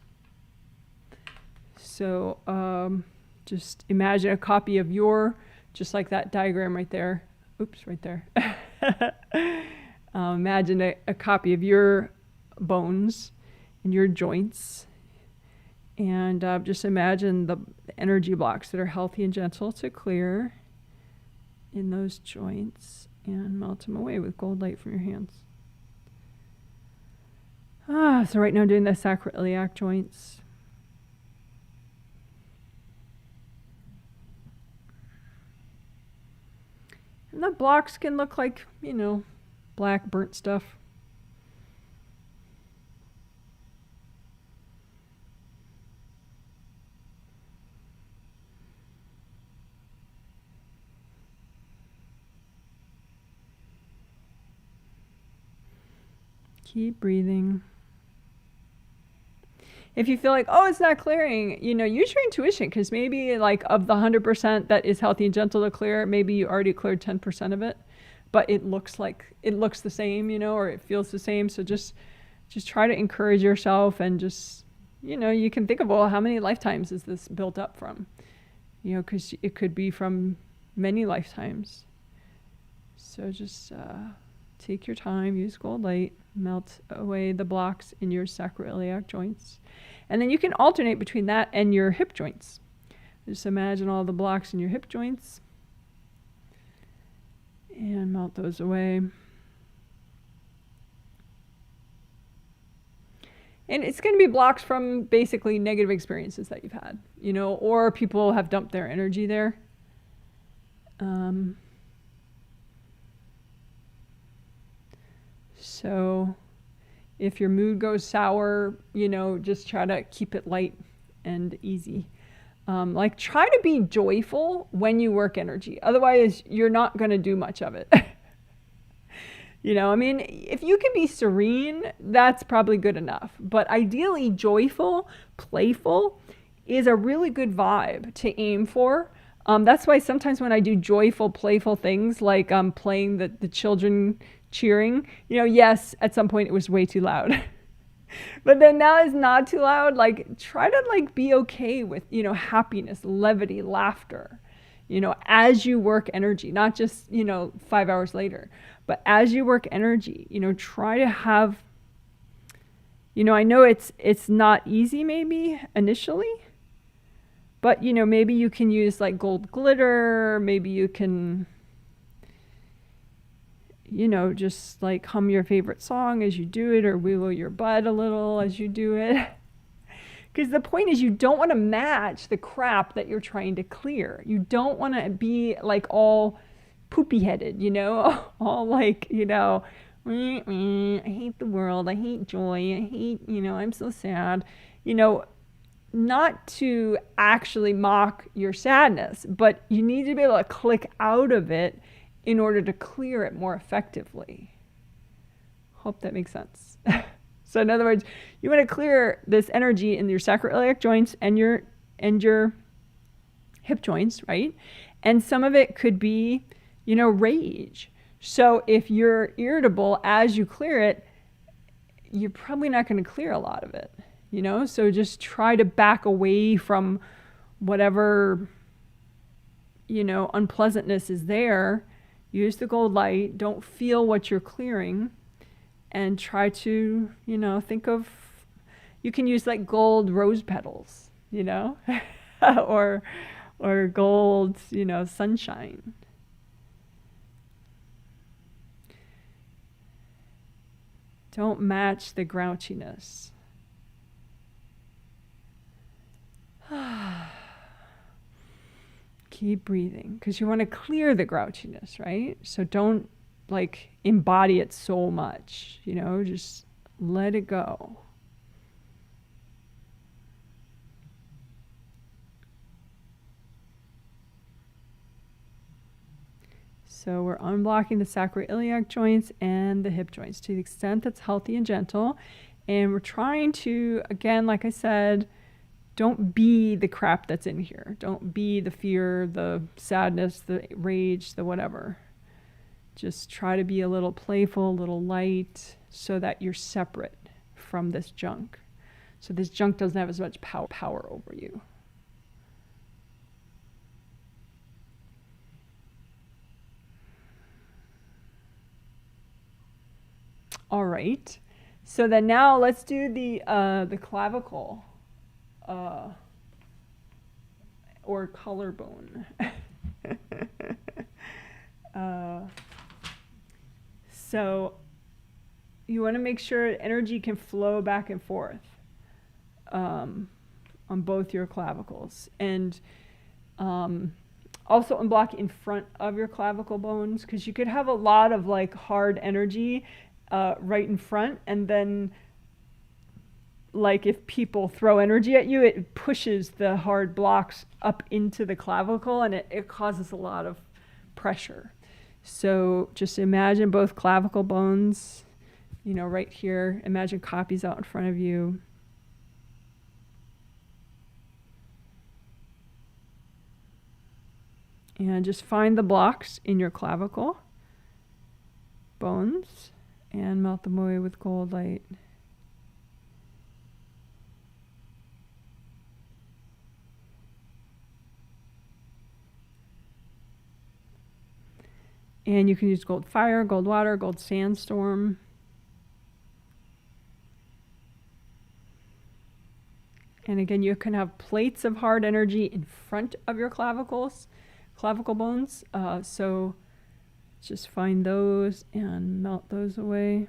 So just imagine a copy of just like that diagram right there. Oops, right there. Imagine a copy of your bones and your joints. And just imagine the energy blocks that are healthy and gentle to clear in those joints. And melt them away with gold light from your hands. So right now I'm doing the sacroiliac joints. And the blocks can look like, you know, black burnt stuff. Keep breathing. If you feel like, oh, it's not clearing, you know, use your intuition, because maybe like of the 100% that is healthy and gentle to clear, maybe you already cleared 10% of it, but it looks the same, you know, or it feels the same. So just try to encourage yourself, and just, you know, you can think of, well, how many lifetimes is this built up from? You know, because it could be from many lifetimes. So just take your time, use gold light, melt away the blocks in your sacroiliac joints. And then you can alternate between that and your hip joints. Just imagine all the blocks in your hip joints and melt those away. And it's going to be blocks from basically negative experiences that you've had, you know, or people have dumped their energy there. So if your mood goes sour, you know, just try to keep it light and easy. Like, try to be joyful when you work energy. Otherwise, you're not going to do much of it. You know, I mean, if you can be serene, that's probably good enough. But ideally, joyful, playful is a really good vibe to aim for. That's why sometimes when I do joyful, playful things, like playing the children cheering, you know, yes, at some point it was way too loud. But then now it's not too loud. Like, try to like be okay with, you know, happiness, levity, laughter, you know, as you work energy, not just, you know, 5 hours later, but as you work energy, you know, try to have, you know, I know it's not easy maybe initially, but, you know, maybe you can use like gold glitter. Maybe you can, you know, just like hum your favorite song as you do it, or wiggle your butt a little as you do it. Because the point is, you don't want to match the crap that you're trying to clear. You don't want to be like all poopy headed, you know, all like, you know, I hate the world, I hate joy, I hate, you know, I'm so sad, you know, not to actually mock your sadness, but you need to be able to click out of it in order to clear it more effectively. Hope that makes sense. So in other words, you want to clear this energy in your sacroiliac joints and your hip joints, right? And some of it could be, you know, rage. So if you're irritable as you clear it, you're probably not going to clear a lot of it, you know? So just try to back away from whatever, you know, unpleasantness is there. Use the gold light. Don't feel what you're clearing. And try to, you know, think of, you can use like gold rose petals, you know, or gold, you know, sunshine. Don't match the grouchiness. Keep breathing, because you want to clear the grouchiness, right? So don't like embody it so much, you know, just let it go. So we're unblocking the sacroiliac joints and the hip joints to the extent that's healthy and gentle. And we're trying to, again, like I said, don't be the crap that's in here. Don't be the fear, the sadness, the rage, the whatever. Just try to be a little playful, a little light, so that you're separate from this junk. So this junk doesn't have as much power over you. All right. So then now let's do the clavicle or collarbone. So you want to make sure energy can flow back and forth on both your clavicles. And also unblock in front of your clavicle bones, because you could have a lot of like hard energy right in front, and then like if people throw energy at you, it pushes the hard blocks up into the clavicle, and it causes a lot of pressure. So just imagine both clavicle bones, you know, right here. Imagine copies out in front of you. And just find the blocks in your clavicle bones and melt them away with gold light. And you can use gold fire, gold water, gold sandstorm. And again, you can have plates of hard energy in front of your clavicle bones. So just find those and melt those away.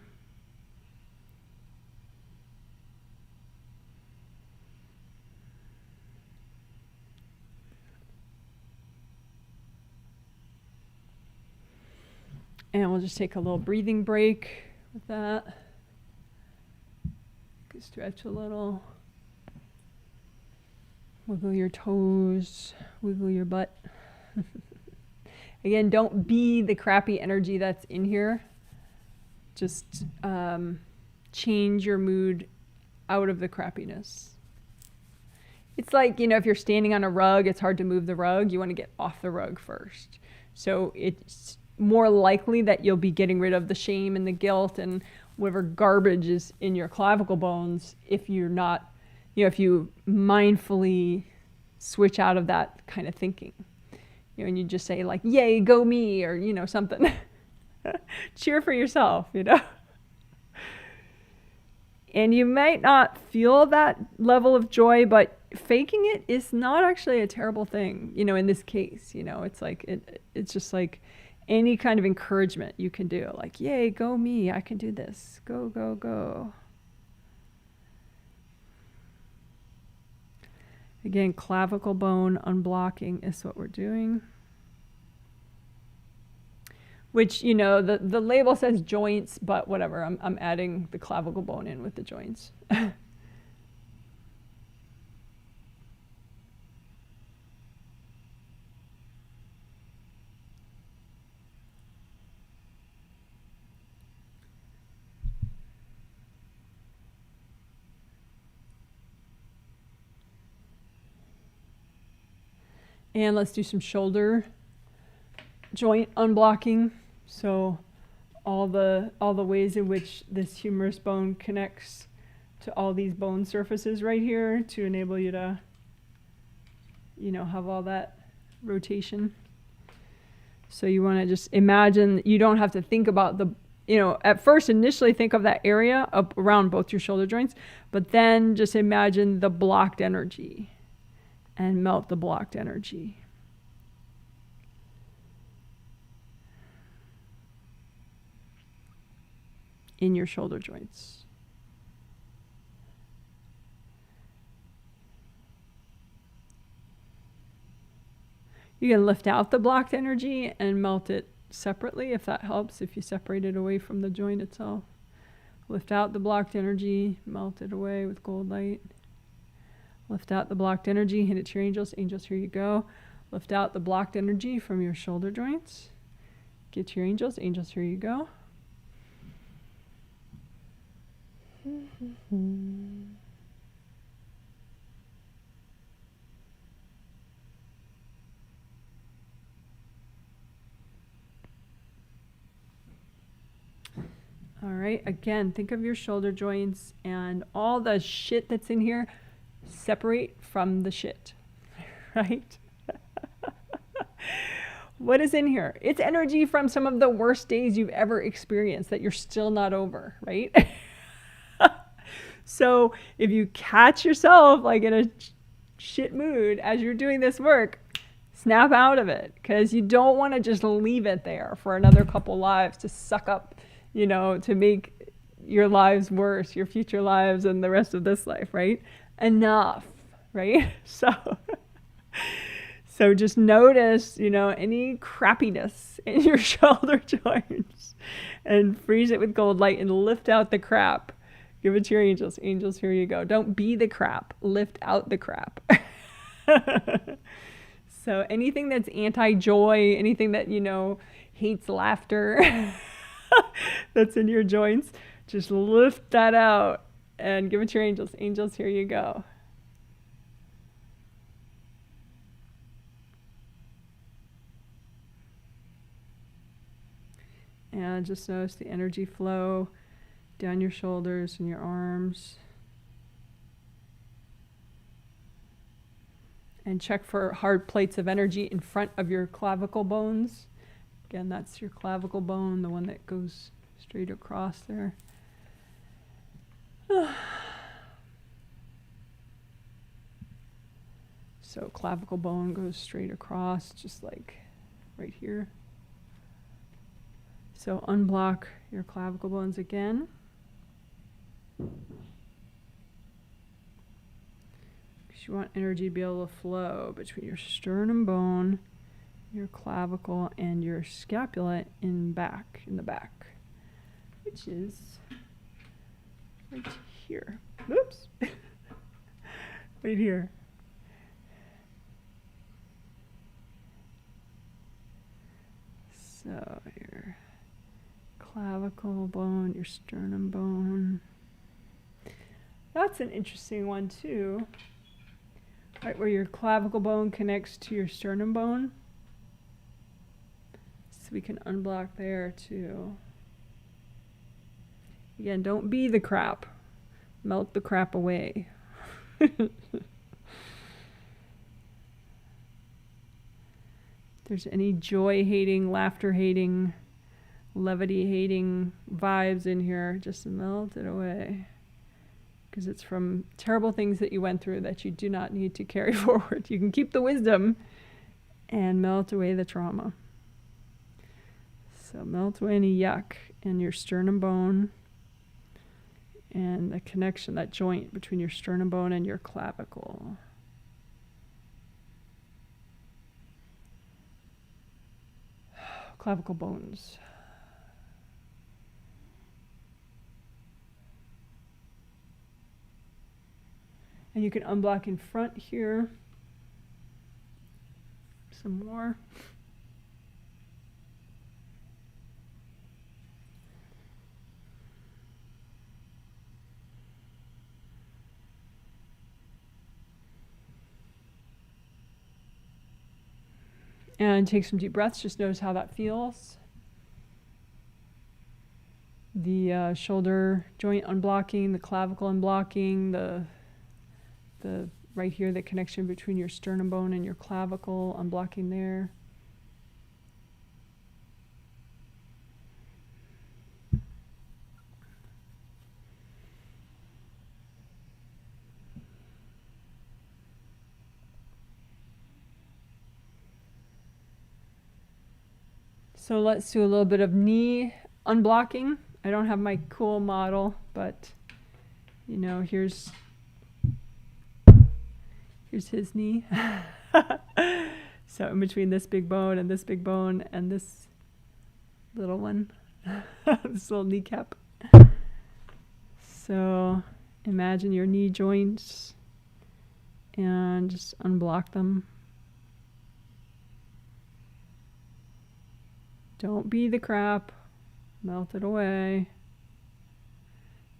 And we'll just take a little breathing break with that. You can stretch a little. Wiggle your toes, wiggle your butt. Again, don't be the crappy energy that's in here. Just change your mood out of the crappiness. It's like, you know, if you're standing on a rug, it's hard to move the rug. You want to get off the rug first. So it's more likely that you'll be getting rid of the shame and the guilt and whatever garbage is in your clavicle bones if you're not, you know, if you mindfully switch out of that kind of thinking. You know, and you just say like, yay, go me, or, you know, something. Cheer for yourself, you know. And you might not feel that level of joy, but faking it is not actually a terrible thing, you know, in this case. You know, it's like, it's just like any kind of encouragement you can do. Like, yay, go me, I can do this. Go, go, go. Again, clavicle bone unblocking is what we're doing. Which, you know, the label says joints, but whatever, I'm adding the clavicle bone in with the joints. And let's do some shoulder joint unblocking. So all the ways in which this humerus bone connects to all these bone surfaces right here to enable you to, you know, have all that rotation. So you want to just imagine, you don't have to think about the, you know, at first initially think of that area up around both your shoulder joints, but then just imagine the blocked energy and melt the blocked energy. In your shoulder joints. You can lift out the blocked energy and melt it separately if that helps, if you separate it away from the joint itself. Lift out the blocked energy, melt it away with gold light. Lift out the blocked energy, hand it to your angels. Angels, here you go. Lift out the blocked energy from your shoulder joints. Get to your angels. Angels, here you go. All right, again, think of your shoulder joints and all the shit that's in here, separate from the shit, right? What is in here? It's energy from some of the worst days you've ever experienced that you're still not over, right? So if you catch yourself like in a shit mood as you're doing this work, snap out of it, because you don't want to just leave it there for another couple lives to suck up, you know, to make your lives worse, your future lives and the rest of this life, right? Enough, right? So just notice, you know, any crappiness in your shoulder joints and freeze it with gold light and lift out the crap. Give it to your angels. Angels, here you go. Don't be the crap. Lift out the crap. So anything that's anti-joy, anything that, you know, hates laughter that's in your joints, just lift that out and give it to your angels. Angels, here you go. And just notice the energy flow down your shoulders and your arms. And check for hard plates of energy in front of your clavicle bones. Again, that's your clavicle bone, the one that goes straight across there. So clavicle bone goes straight across, just like right here. So unblock your clavicle bones again. You want energy to be able to flow between your sternum bone, your clavicle, and your scapula in the back, which is right here. Oops. Right here. So your clavicle bone, your sternum bone. That's an interesting one too. Right where your clavicle bone connects to your sternum bone. So we can unblock there too. Again, don't be the crap. Melt the crap away. If there's any joy-hating, laughter-hating, levity-hating vibes in here, just melt it away. Because it's from terrible things that you went through that you do not need to carry forward. You can keep the wisdom and melt away the trauma. So melt away any yuck in your sternum bone and the connection, that joint between your sternum bone and your clavicle. Clavicle bones. And you can unblock in front here. Some more. And take some deep breaths. Just notice how that feels. The shoulder joint unblocking, the clavicle unblocking, the right here, the connection between your sternum bone and your clavicle, unblocking there. So let's do a little bit of knee unblocking. I don't have my cool model, but you know, here's his knee. So in between this big bone and this big bone and this little one, this little kneecap. So imagine your knee joints and just unblock them. Don't be the crap. Melt it away.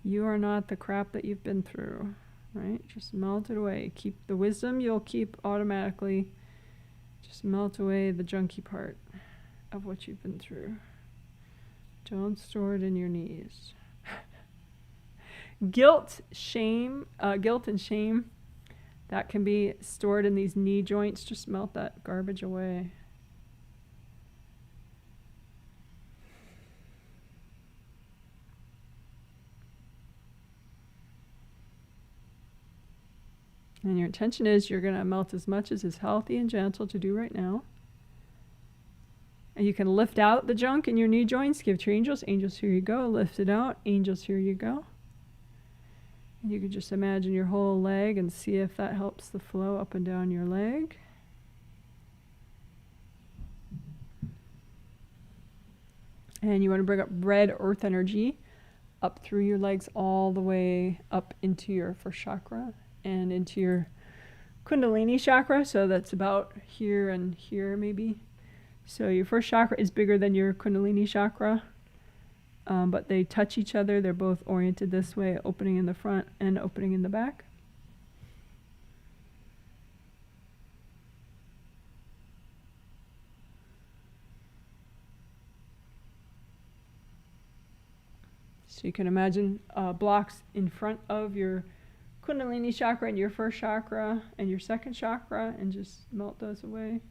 You are not the crap that you've been through, right? Just melt it away. Keep the wisdom, you'll keep automatically. Just melt away the junky part of what you've been through. Don't store it in your knees. Guilt and shame, that can be stored in these knee joints. Just melt that garbage away. And your intention is you're going to melt as much as is healthy and gentle to do right now. And you can lift out the junk in your knee joints. Give to your angels. Angels, here you go. Lift it out. Angels, here you go. And you can just imagine your whole leg and see if that helps the flow up and down your leg. And you want to bring up red earth energy up through your legs all the way up into your first chakra and into your Kundalini chakra. So that's about here and here maybe. So your first chakra is bigger than your Kundalini chakra, but they touch each other. They're both oriented this way, opening in the front and opening in the back. So you can imagine blocks in front of your Kundalini chakra and your first chakra and your second chakra, and just melt those away.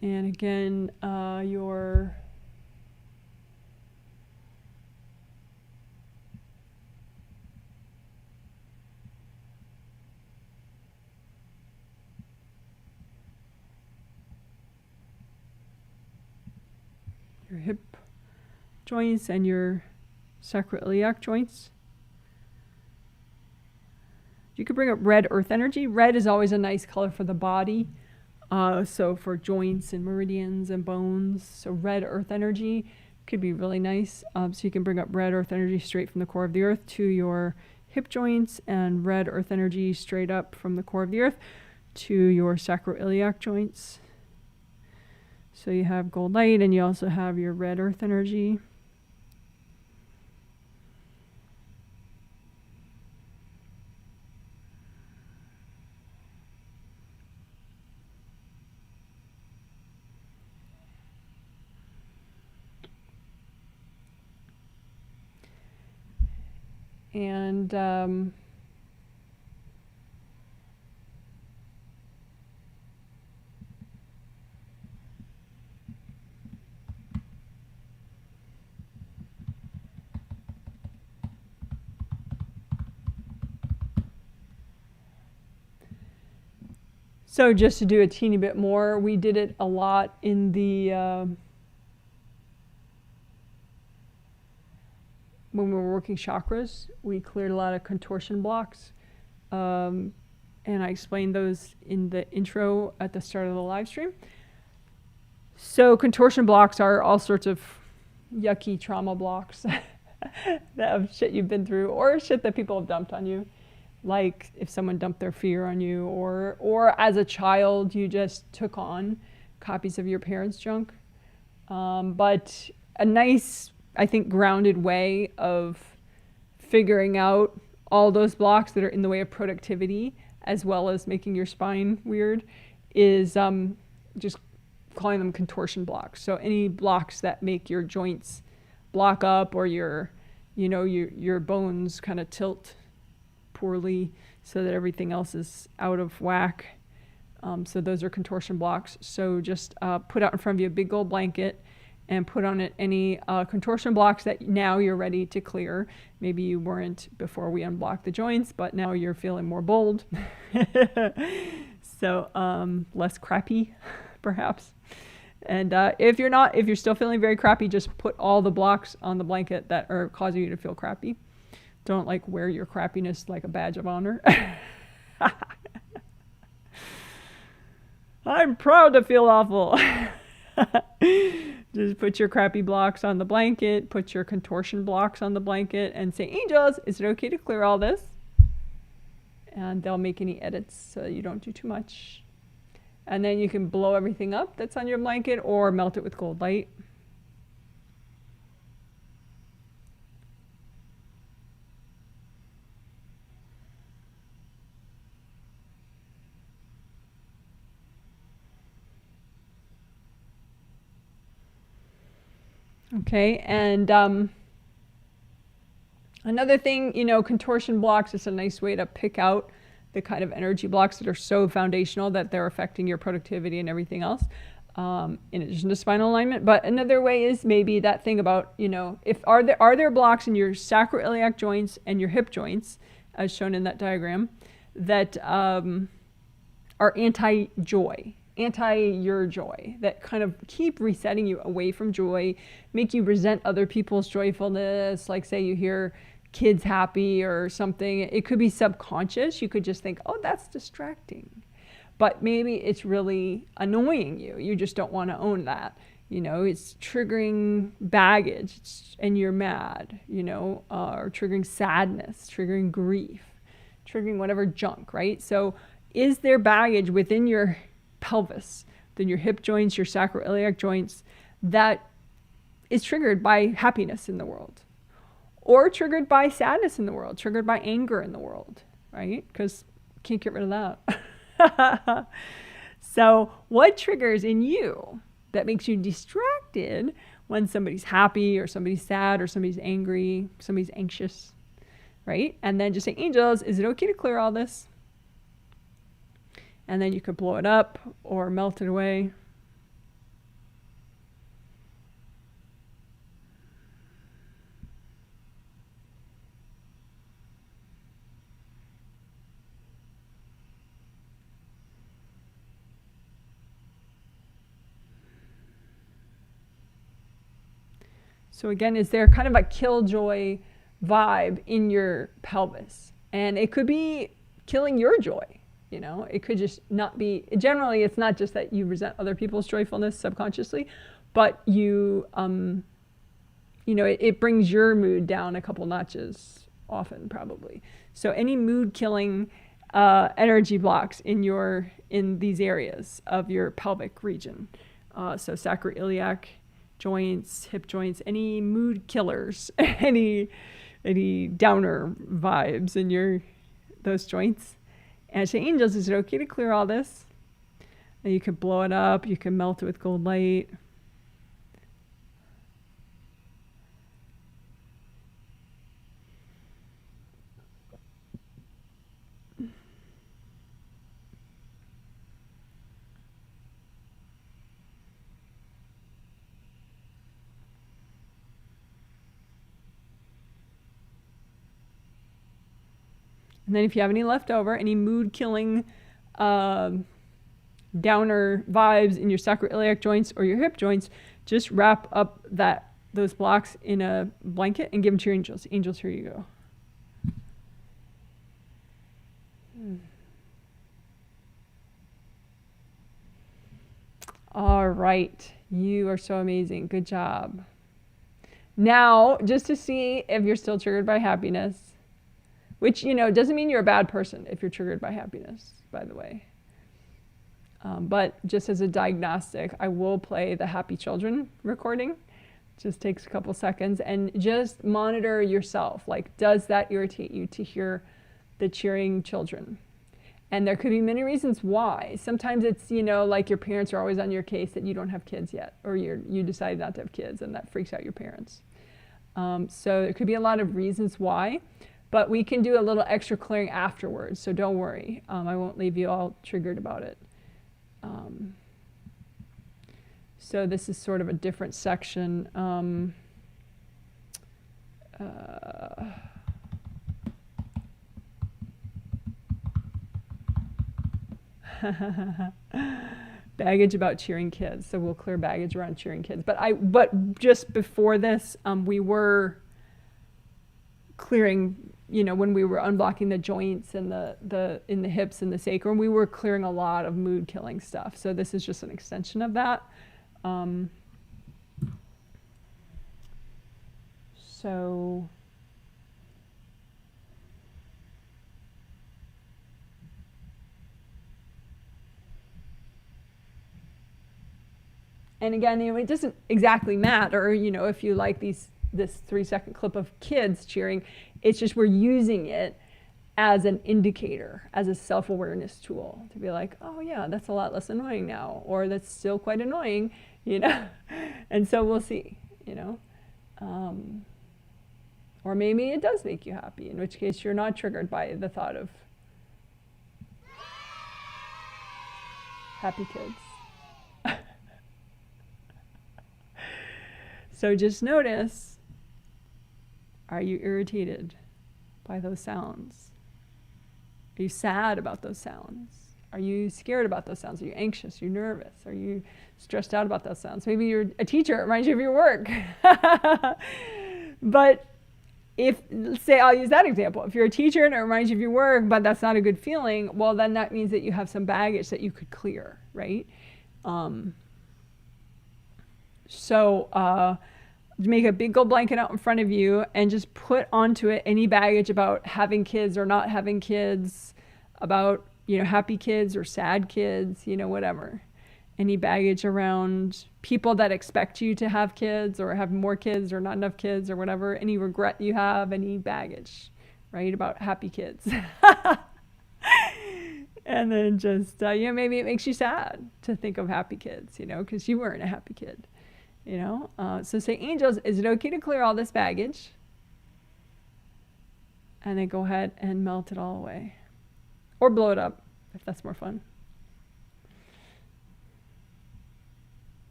And again, your hip joints and your sacroiliac joints. You could bring up red earth energy. Red is always a nice color for the body. So for joints and meridians and bones. So red earth energy could be really nice. So you can bring up red earth energy straight from the core of the earth to your hip joints, and red earth energy straight up from the core of the earth to your sacroiliac joints. So you have gold light, and you also have your red earth energy. And so just to do a teeny bit more, we did it a lot in the when we were working chakras. We cleared a lot of contortion blocks, and I explained those in the intro at the start of the live stream. So contortion blocks are all sorts of yucky trauma blocks that of shit you've been through, or shit that people have dumped on you. Like if someone dumped their fear on you, or as a child you just took on copies of your parents' junk. But a nice, I think, grounded way of figuring out all those blocks that are in the way of productivity, as well as making your spine weird, is just calling them contortion blocks. So any blocks that make your joints block up, or your bones kind of tilt poorly so that everything else is out of whack. So those are contortion blocks. So just put out in front of you a big gold blanket and put on it any contortion blocks that now you're ready to clear. Maybe you weren't before we unblocked the joints, but now you're feeling more bold. So less crappy, perhaps. And if you're still feeling very crappy, just put all the blocks on the blanket that are causing you to feel crappy. Don't wear your crappiness like a badge of honor. I'm proud to feel awful. Just put your crappy blocks on the blanket, put your contortion blocks on the blanket, and say, angels, is it okay to clear all this? And they'll make any edits so you don't do too much. And then you can blow everything up that's on your blanket, or melt it with gold light. Okay, and another thing, contortion blocks is a nice way to pick out the kind of energy blocks that are so foundational that they're affecting your productivity and everything else, in addition to spinal alignment. But another way is maybe that thing about, if are there blocks in your sacroiliac joints and your hip joints, as shown in that diagram, that are anti-joy, anti-your joy, that kind of keep resetting you away from joy, make you resent other people's joyfulness. Like say you hear kids happy or something, it could be subconscious. You could just think, oh, that's distracting. But maybe it's really annoying you. You just don't want to own that. You know, it's triggering baggage and you're mad, you know, or triggering sadness, triggering grief, triggering whatever junk, right? So is there baggage within your pelvis, within your hip joints, your sacroiliac joints, that is triggered by happiness in the world? Or triggered by sadness in the world, triggered by anger in the world, right? Because you can't get rid of that. So what triggers in you that makes you distracted when somebody's happy or somebody's sad or somebody's angry, somebody's anxious, right? And then just say, angels, is it okay to clear all this? And then you could blow it up or melt it away. So again, is there kind of a killjoy vibe in your pelvis? And it could be killing your joy, you know? It could just not be, generally it's not just that you resent other people's joyfulness subconsciously, but you know, it brings your mood down a couple notches often, probably. So any mood killing energy blocks in these areas of your pelvic region. So sacroiliac joints, hip joints, any mood killers, any downer vibes in those joints. And say, angels, is it okay to clear all this? And you can blow it up, you can melt it with gold light. And then if you have any left over, any mood-killing downer vibes in your sacroiliac joints or your hip joints, just wrap up those blocks in a blanket and give them to your angels. Angels, here you go. All right. You are so amazing. Good job. Now, just to see if you're still triggered by happiness, which, you know, doesn't mean you're a bad person if you're triggered by happiness, by the way. But just as a diagnostic, I will play the Happy Children recording. Just takes a couple seconds, and just monitor yourself. Like, does that irritate you to hear the cheering children? And there could be many reasons why. Sometimes it's, you know, like your parents are always on your case that you don't have kids yet, or you decided not to have kids, and that freaks out your parents. So there could be a lot of reasons why. But we can do a little extra clearing afterwards, so don't worry. I won't leave you all triggered about it. So this is sort of a different section. Baggage about cheering kids. So we'll clear baggage around cheering kids. But just before this, we were clearing, you know, when we were unblocking the joints and in the hips and the sacrum, we were clearing a lot of mood killing stuff. So this is just an extension of that. So and again, you know, it doesn't exactly matter, you know, if you like this 3-second clip of kids cheering. It's just we're using it as an indicator, as a self-awareness tool to be like, oh yeah, that's a lot less annoying now, or that's still quite annoying, you know. And so we'll see, you know. Or maybe it does make you happy, in which case you're not triggered by the thought of happy kids. So just notice, are you irritated by those sounds? Are you sad about those sounds? Are you scared about those sounds? Are you anxious? Are you nervous? Are you stressed out about those sounds? Maybe you're a teacher, it reminds you of your work. But if, say, I'll use that example. If you're a teacher and it reminds you of your work, but that's not a good feeling, well, then that means that you have some baggage that you could clear, right? So make a big gold blanket out in front of you and just put onto it any baggage about having kids or not having kids, about, happy kids or sad kids, whatever. Any baggage around people that expect you to have kids or have more kids or not enough kids or whatever, any regret you have, any baggage, right, about happy kids. And then just, maybe it makes you sad to think of happy kids, because you weren't a happy kid, So say, angels, is it okay to clear all this baggage? And then go ahead and melt it all away. Or blow it up, if that's more fun.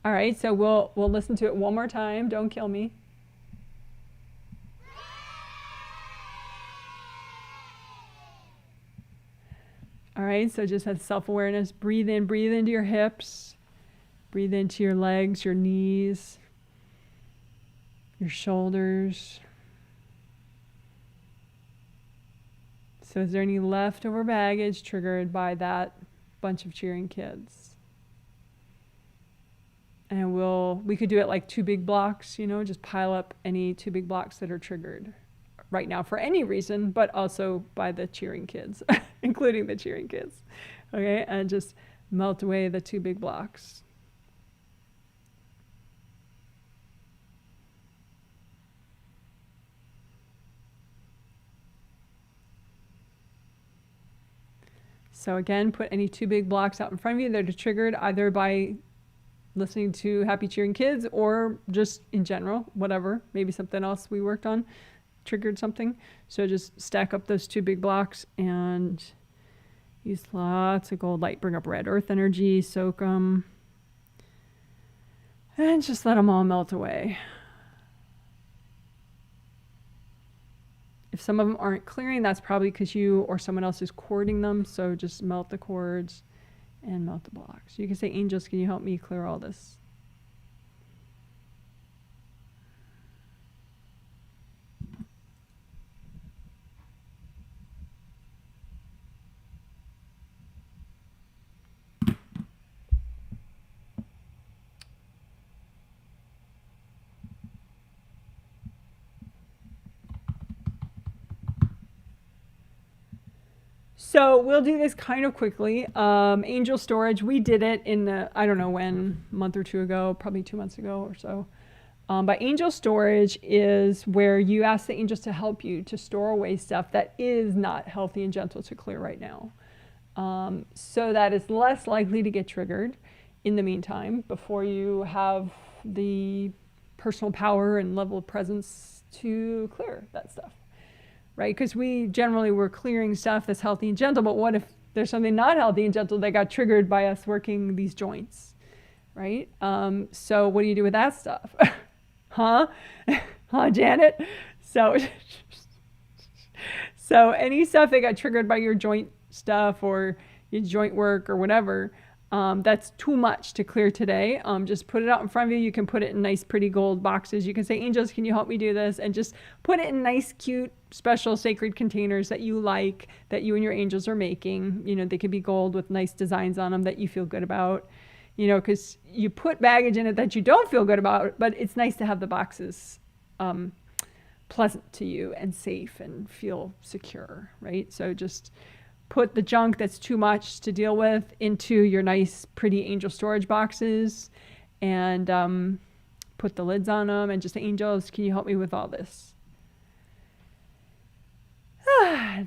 All right, so we'll listen to it one more time. Don't kill me. All right, so just have self-awareness. Breathe in, breathe into your hips. Breathe into your legs, your knees, your shoulders. So is there any leftover baggage triggered by that bunch of cheering kids? And we could do it like 2 big blocks, just pile up any 2 big blocks that are triggered right now for any reason, but also by the cheering kids, including the cheering kids. Okay, and just melt away the 2 big blocks. So again, put any 2 big blocks out in front of you that are triggered either by listening to happy cheering kids or just in general, whatever, maybe something else we worked on triggered something. So just stack up those 2 big blocks and use lots of gold light. Bring up red earth energy, soak them, and just let them all melt away. If some of them aren't clearing, that's probably because you or someone else is cording them. So just melt the cords and melt the blocks. You can say, angels, can you help me clear all this? So we'll do this kind of quickly. Angel storage, we did it in I don't know when, a month or 2 ago, probably 2 months ago or so. But angel storage is where you ask the angels to help you to store away stuff that is not healthy and gentle to clear right now. So that is less likely to get triggered in the meantime before you have the personal power and level of presence to clear that stuff. Right? Because we generally were clearing stuff that's healthy and gentle, but what if there's something not healthy and gentle that got triggered by us working these joints, right? So what do you do with that stuff? Huh, Janet? So any stuff that got triggered by your joint stuff or your joint work or whatever, that's too much to clear today. Just put it out in front of you. You can put it in nice, pretty gold boxes. You can say, angels, can you help me do this? And just put it in nice, cute, special, sacred containers that you like, that you and your angels are making. They could be gold with nice designs on them that you feel good about. Because you put baggage in it that you don't feel good about, but it's nice to have the boxes pleasant to you and safe and feel secure, right? So just put the junk that's too much to deal with into your nice, pretty angel storage boxes and put the lids on them and just, angels, can you help me with all this?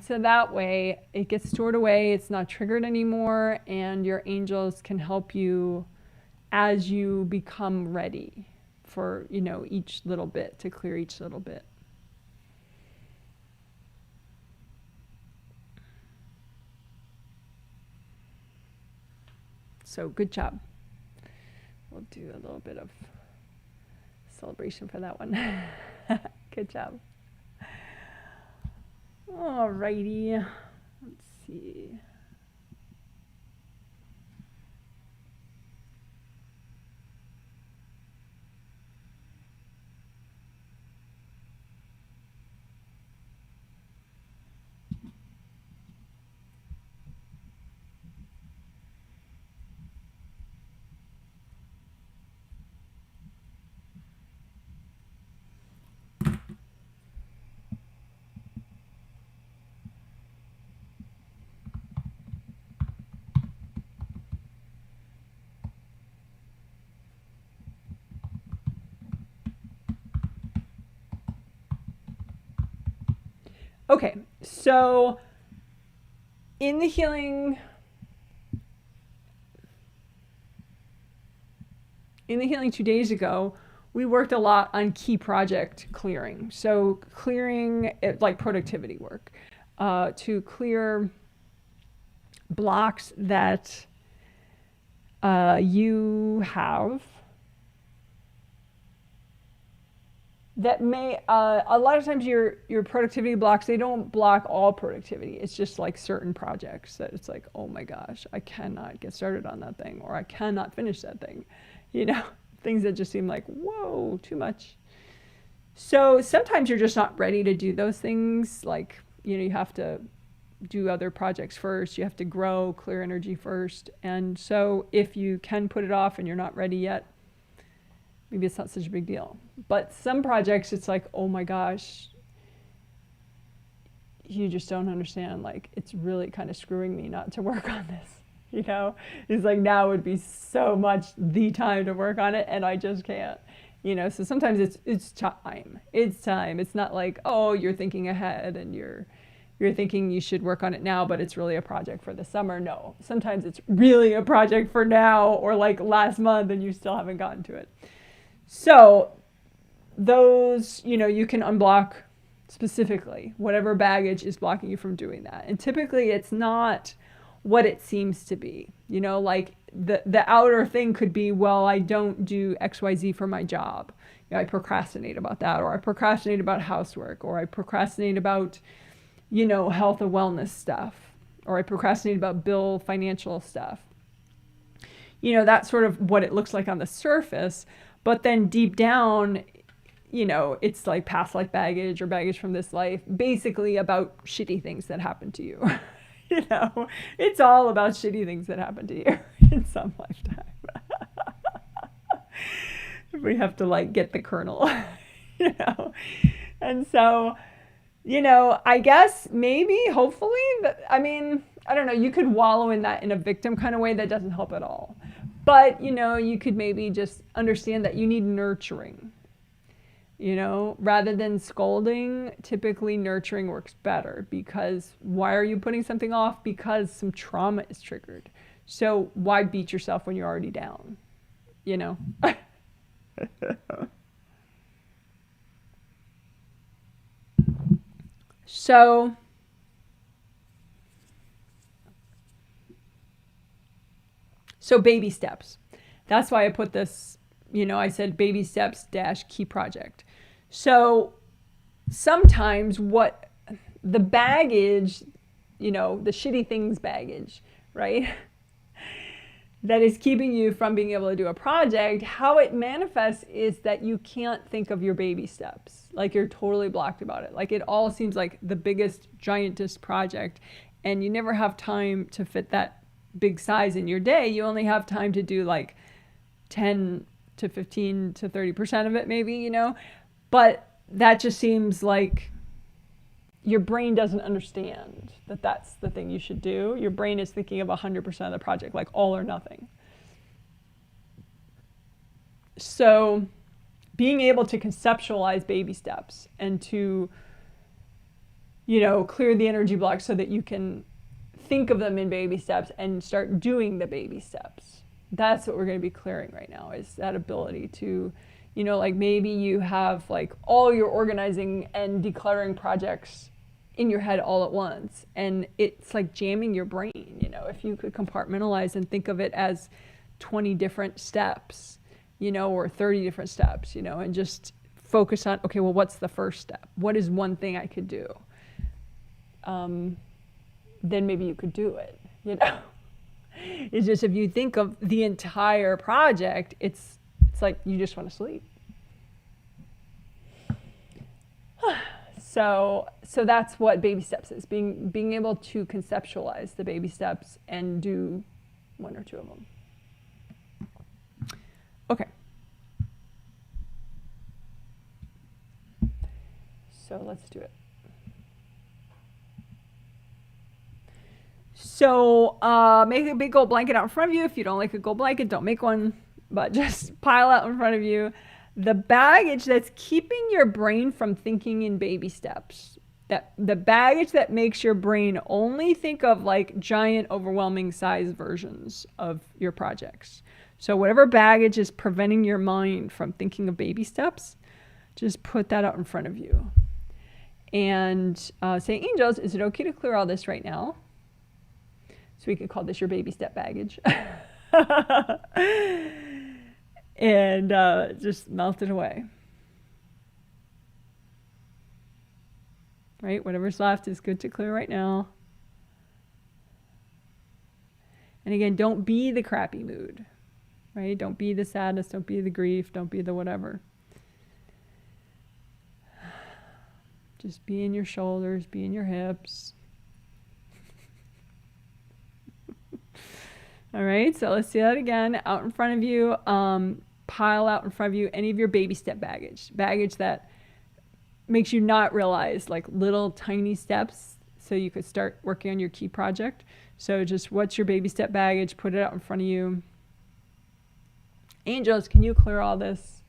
So that way it gets stored away, it's not triggered anymore, and your angels can help you as you become ready for, each little bit, to clear each little bit. So good job. We'll do a little bit of celebration for that one. Good job. Alrighty. Let's see. Okay, so in the healing 2 days ago, we worked a lot on key project clearing. So clearing it, like productivity work, to clear blocks that you have that may, a lot of times your productivity blocks, they don't block all productivity. It's just like certain projects that it's like, oh my gosh, I cannot get started on that thing, or I cannot finish that thing. You know, things that just seem like, whoa, too much. So sometimes you're just not ready to do those things. Like, you know, you have to do other projects first. You have to grow, clear energy first. And so if you can put it off and you're not ready yet, maybe it's not such a big deal. But some projects, it's like, oh my gosh, you just don't understand. Like, it's really kind of screwing me not to work on this. You know, it's like now would be so much the time to work on it, and I just can't. You know, so sometimes it's time. It's time. It's not like, oh, you're thinking ahead and you're thinking you should work on it now, but it's really a project for the summer. No, sometimes it's really a project for now, or like last month, and you still haven't gotten to it. So those, you know, you can unblock specifically whatever baggage is blocking you from doing that. And typically it's not what it seems to be. You know, like the outer thing could be, well, I don't do XYZ for my job. You know, I procrastinate about that, or I procrastinate about housework, or I procrastinate about, you know, health and wellness stuff, or I procrastinate about financial stuff. You know, that's sort of what it looks like on the surface. But then deep down, you know, it's like past life baggage or baggage from this life, basically about shitty things that happen to you. You know, it's all about shitty things that happen to you in some lifetime. We have to like get the kernel, you know. And so, you know, I guess maybe, hopefully, I mean, I don't know, you could wallow in that in a victim kind of way that doesn't help at all. But, you know, you could maybe just understand that you need nurturing. You know, rather than scolding, typically nurturing works better, because why are you putting something off? Because some trauma is triggered. So why beat yourself when you're already down? You know? So baby steps. That's why I put this, you know, I said baby steps - key project. So sometimes what the baggage, you know, the shitty things baggage, right? That is keeping you from being able to do a project, how it manifests is that you can't think of your baby steps. Like you're totally blocked about it. Like it all seems like the biggest, giantest project, and you never have time to fit that big size in your day. You only have time to do like 10 to 15 to 30% of it maybe, you know, but that just seems like your brain doesn't understand that that's the thing you should do. Your brain is thinking of 100% of the project, like all or nothing. So being able to conceptualize baby steps and to, you know, clear the energy blocks so that you can think of them in baby steps and start doing the baby steps. That's what we're going to be clearing right now, is that ability to, you know, like maybe you have like all your organizing and decluttering projects in your head all at once, and it's like jamming your brain. You know, if you could compartmentalize and think of it as 20 different steps, you know, or 30 different steps, you know, and just focus on, okay, well, what's the first step? What is one thing I could do? Then maybe you could do it, you know. It's just, if you think of the entire project, it's like you just want to sleep. So that's what baby steps is, being able to conceptualize the baby steps and do one or two of them. Okay. So let's do it. So make a big gold blanket out in front of you. If you don't like a gold blanket, don't make one, but just pile out in front of you the baggage that's keeping your brain from thinking in baby steps. That the baggage that makes your brain only think of like giant, overwhelming size versions of your projects. So whatever baggage is preventing your mind from thinking of baby steps, just put that out in front of you. And say, angels, is it okay to clear all this right now? So we could call this your baby step baggage. And just melt it away. Right? Whatever's left is good to clear right now. And again, don't be the crappy mood. Right? Don't be the sadness. Don't be the grief. Don't be the whatever. Just be in your shoulders. Be in your hips. All right, so let's see that again. Out in front of you, pile out in front of you any of your baby step baggage that makes you not realize, like little tiny steps so you could start working on your key project. So just what's your baby step baggage? Put it out in front of you. Angels, can you clear all this?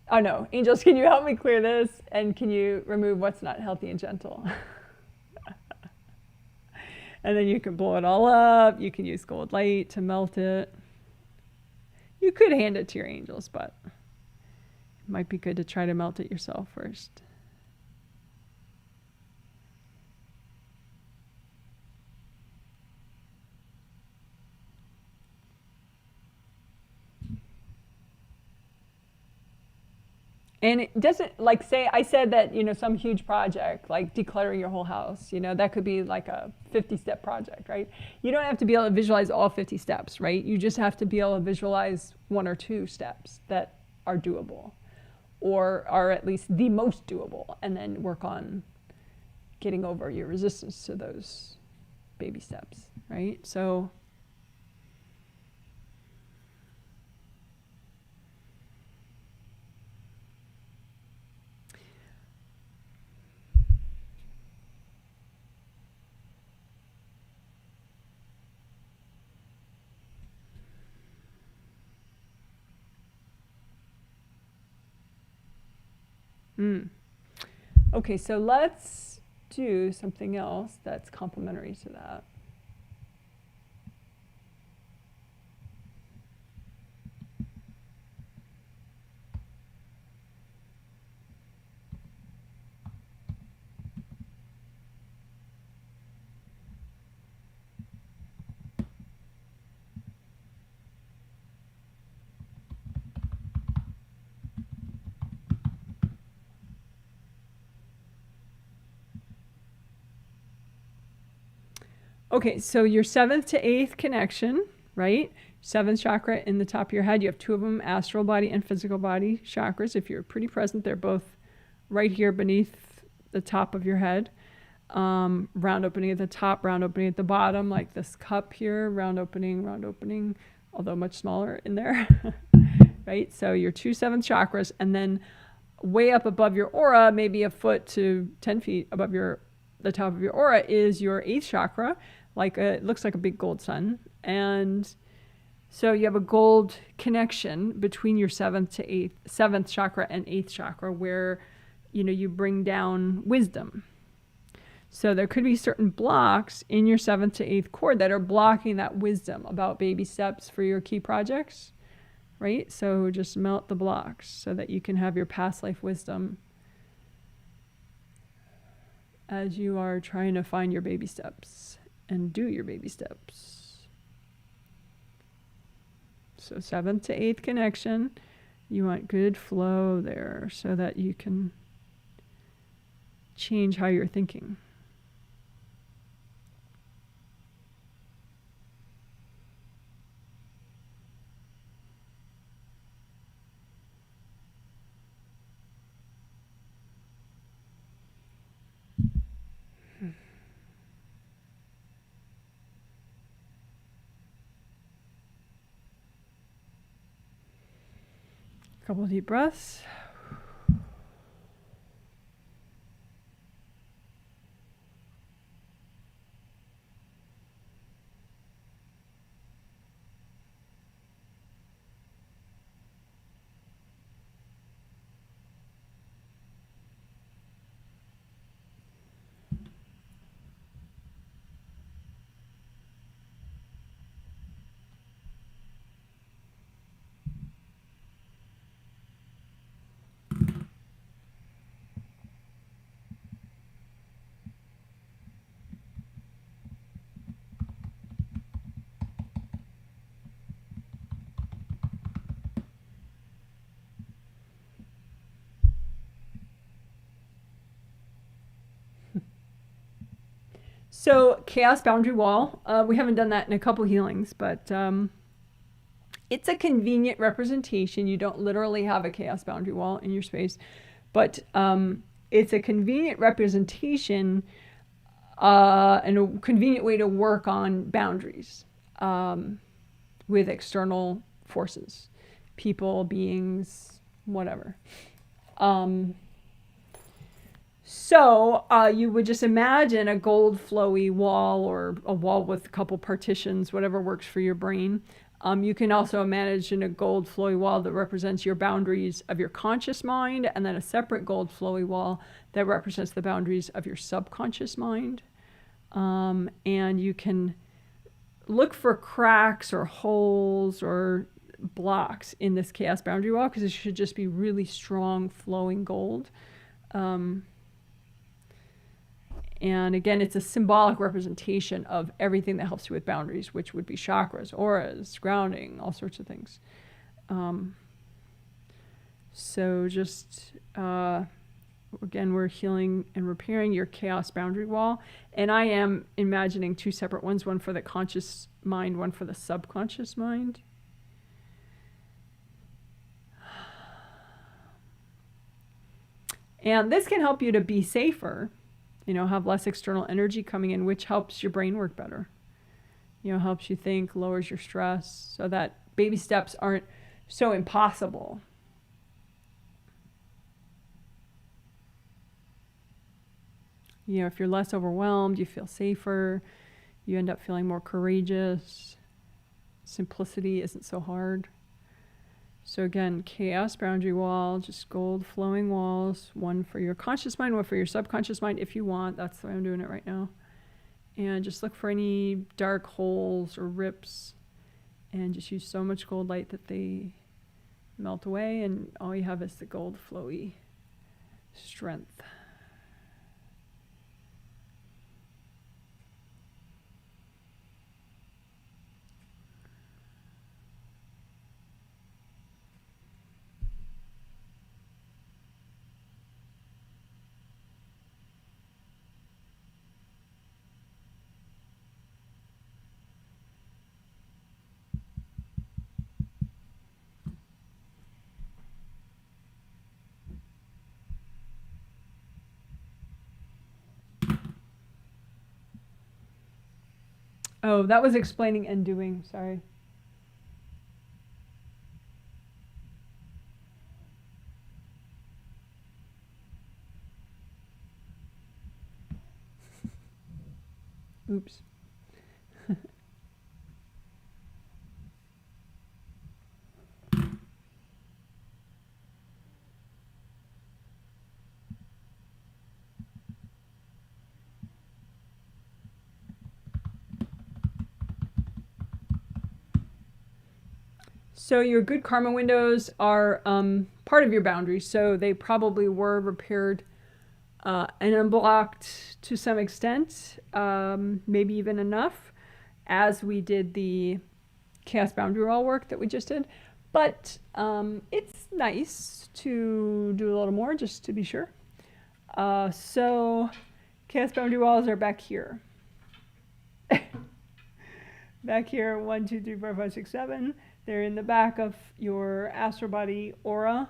Oh no, angels, can you help me clear this? And can you remove what's not healthy and gentle? And then you can blow it all up. You can use gold light to melt it. You could hand it to your angels, but it might be good to try to melt it yourself first. And it doesn't, like, say, I said that, you know, some huge project, like decluttering your whole house, you know, that could be like a 50-step project, right? You don't have to be able to visualize all 50 steps, right? You just have to be able to visualize one or two steps that are doable, or are at least the most doable, and then work on getting over your resistance to those baby steps, right? So okay, so let's do something else that's complementary to that. Okay, so your 7th to 8th connection, right? 7th chakra in the top of your head. You have 2 of them, astral body and physical body chakras. If you're pretty present, they're both right here beneath the top of your head. Round opening at the top, round opening at the bottom, like this cup here, round opening, although much smaller in there, right? So your 2 7th chakras, and then way up above your aura, maybe a foot to 10 feet above the top of your aura, is your 8th chakra. Like it looks like a big gold sun. And so you have a gold connection between your 7th chakra and 8th chakra, where, you know, you bring down wisdom. So there could be certain blocks in your 7th to 8th cord that are blocking that wisdom about baby steps for your key projects, right? So just melt the blocks so that you can have your past life wisdom as you are trying to find your baby steps and do your baby steps. So 7th to 8th connection, you want good flow there so that you can change how you're thinking. Couple of deep breaths. So chaos boundary wall, we haven't done that in a couple healings, but it's a convenient representation. You don't literally have a chaos boundary wall in your space, but it's a convenient representation and a convenient way to work on boundaries with external forces, people, beings, whatever. So you would just imagine a gold flowy wall or a wall with a couple partitions, whatever works for your brain. You can also imagine a gold flowy wall that represents your boundaries of your conscious mind, and then a separate gold flowy wall that represents the boundaries of your subconscious mind. And you can look for cracks or holes or blocks in this chaos boundary wall, because it should just be really strong flowing gold. And again, it's a symbolic representation of everything that helps you with boundaries, which would be chakras, auras, grounding, all sorts of things. So just, again, we're healing and repairing your chaos boundary wall. And I am imagining two separate ones, one for the conscious mind, one for the subconscious mind. And this can help you to be safer, have less external energy coming in, which helps your brain work better. Helps you think, lowers your stress, so that baby steps aren't so impossible. If you're less overwhelmed, you feel safer, you end up feeling more courageous. Simplicity isn't so hard. So again, chaos boundary wall, just gold flowing walls, one for your conscious mind, one for your subconscious mind if you want. That's the way I'm doing it right now. And just look for any dark holes or rips, and just use so much gold light that they melt away, and all you have is the gold flowy strength. Oh, that was explaining and doing, sorry. Oops. So your good karma windows are part of your boundaries. So they probably were repaired and unblocked to some extent, maybe even enough, as we did the chaos boundary wall work that we just did. But it's nice to do a little more just to be sure. So chaos boundary walls are back here. Back here, 1, 2, 3, 4, 5, 6, 7. They're in the back of your astral body aura.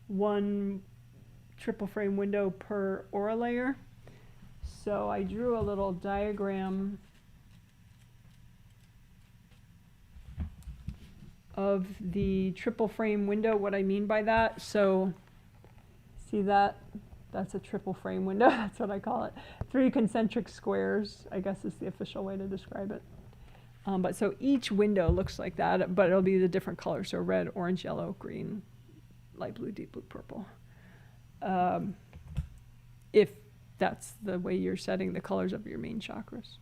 1 triple frame window per aura layer. So I drew a little diagram of the triple frame window, what I mean by that. So see that? That's a triple frame window. That's what I call it. 3 concentric squares, I guess is the official way to describe it. But so each window looks like that, but it'll be the different colors. So red, orange, yellow, green, light blue, deep blue, purple. If that's the way you're setting the colors of your main chakras.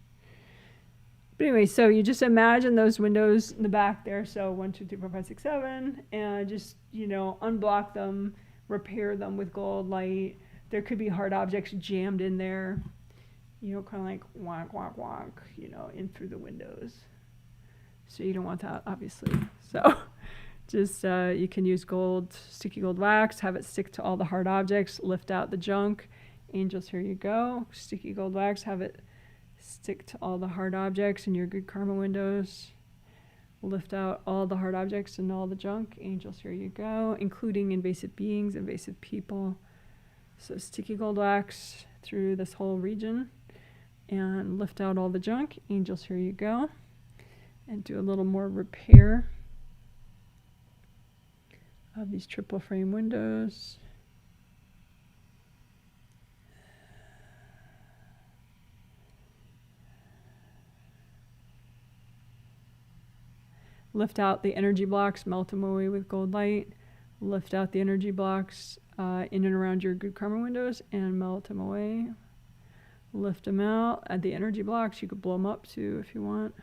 But anyway, so you just imagine those windows in the back there. So 1, 2, 3, 4, 5, 6, 7, and just, you know, unblock them, repair them with gold light. There could be hard objects jammed in there, you know, kind of like wonk, wonk, wonk, you know, in through the windows. So you don't want that, obviously. So just you can use gold, sticky gold wax, have it stick to all the hard objects, lift out the junk. Angels, here you go. Sticky gold wax, have it stick to all the hard objects in your good karma windows. Lift out all the hard objects and all the junk. Angels, here you go, including invasive beings, invasive people. So sticky gold wax through this whole region and lift out all the junk. Angels, here you go. And do a little more repair of these triple frame windows. Lift out the energy blocks, melt them away with gold light. Lift out the energy blocks in and around your good karma windows and melt them away. Lift them out. Add the energy blocks. You could blow them up too if you want.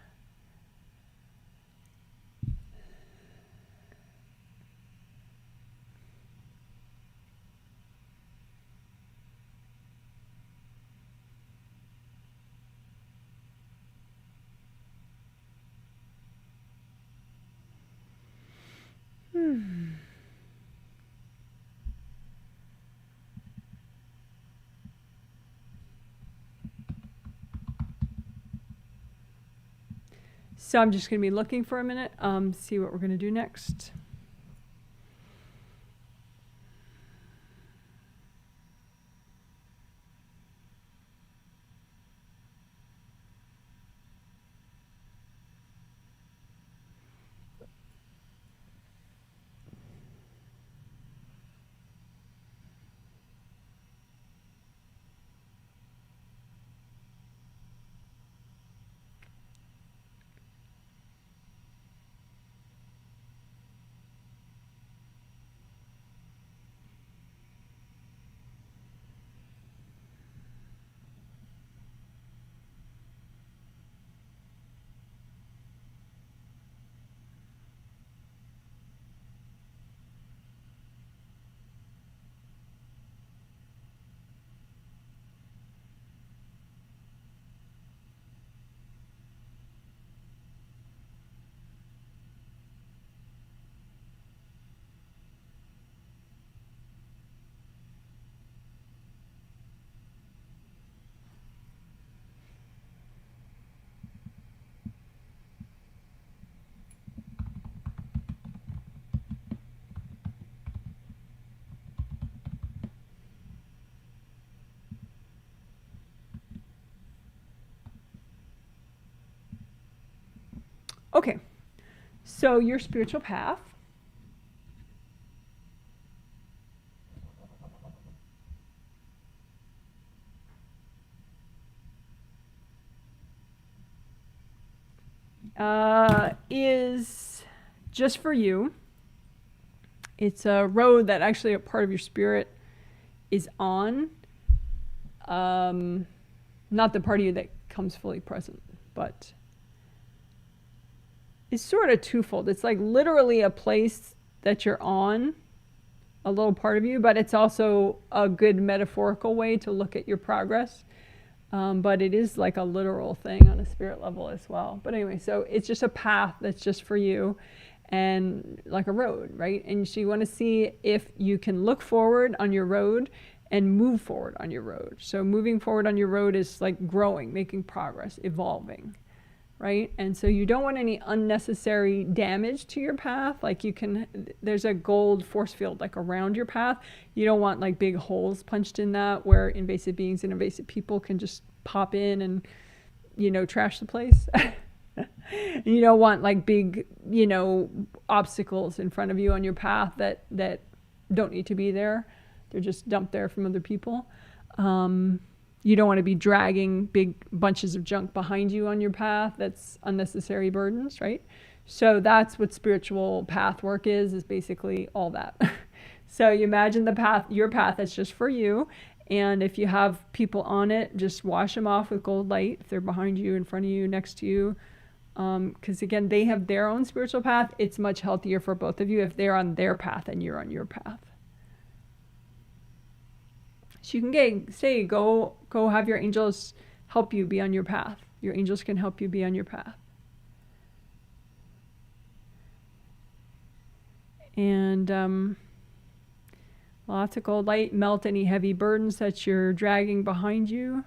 So I'm just going to be looking for a minute, see what we're going to do next. Okay, so your spiritual path. Is just for you. It's a road that actually a part of your spirit is on. Not the part of you that comes fully present, but it's sort of twofold. It's like literally a place that you're on, a little part of you, but it's also a good metaphorical way to look at your progress. But it is like a literal thing on a spirit level as well. But anyway, so it's just a path that's just for you, and like a road, right? And so you want to see if you can look forward on your road and move forward on your road. So moving forward on your road is like growing, making progress, evolving, right? And so you don't want any unnecessary damage to your path. Like there's a gold force field like around your path. You don't want like big holes punched in that where invasive beings and invasive people can just pop in and, trash the place. You don't want like big, obstacles in front of you on your path that don't need to be there. They're just dumped there from other people. You don't want to be dragging big bunches of junk behind you on your path. That's unnecessary burdens, right? So that's what spiritual path work is basically all that. So you imagine your path that's just for you. And if you have people on it, just wash them off with gold light. If they're behind you, in front of you, next to you. Because again, they have their own spiritual path. It's much healthier for both of you if they're on their path and you're on your path. So you can go have your angels help you be on your path. Your angels can help you be on your path. And lots of gold light, melt any heavy burdens that you're dragging behind you.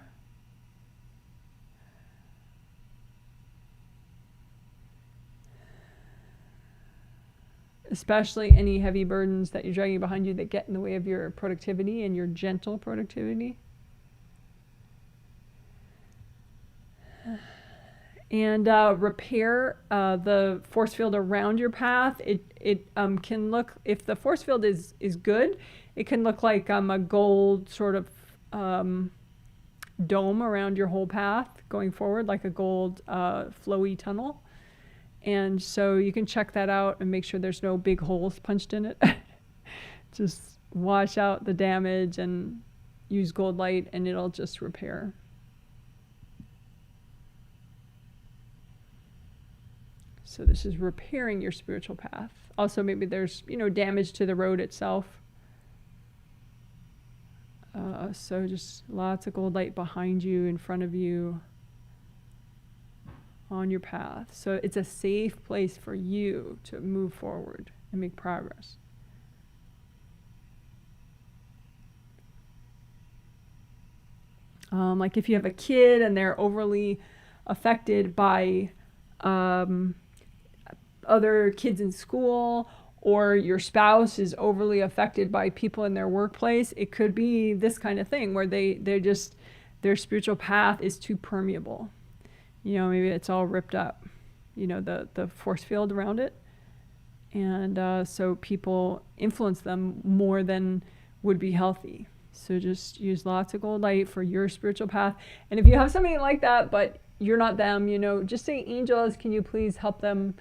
Especially any heavy burdens that you're dragging behind you that get in the way of your productivity and your gentle productivity. And repair the force field around your path. It can look, if the force field is good, it can look like a gold sort of dome around your whole path going forward, like a gold flowy tunnel. And so you can check that out and make sure there's no big holes punched in it. Just wash out the damage and use gold light and it'll just repair. So this is repairing your spiritual path. Also maybe there's, damage to the road itself. So just lots of gold light behind you, in front of you, on your path. So it's a safe place for you to move forward and make progress. Like if you have a kid and they're overly affected by other kids in school, or your spouse is overly affected by people in their workplace, it could be this kind of thing where their spiritual path is too permeable. Maybe it's all ripped up, the force field around it. And so people influence them more than would be healthy. So just use lots of gold light for your spiritual path. And if you have somebody like that, but you're not them, just say, angels, can you please help them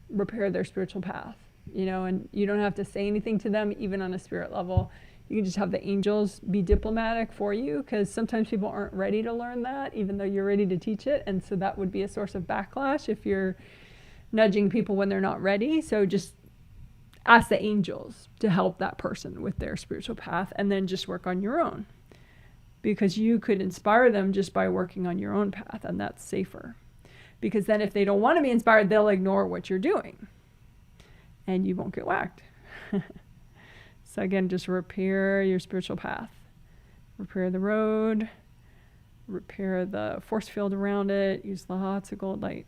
repair their spiritual path? And you don't have to say anything to them, even on a spirit level. You can just have the angels be diplomatic for you, because sometimes people aren't ready to learn that, even though you're ready to teach it. And so that would be a source of backlash if you're nudging people when they're not ready. So just ask the angels to help that person with their spiritual path, and then just work on your own. Because you could inspire them just by working on your own path, and that's safer. Because then if they don't want to be inspired, they'll ignore what you're doing. And you won't get whacked. So again, just repair your spiritual path. Repair the road. Repair the force field around it. Use lots of gold light.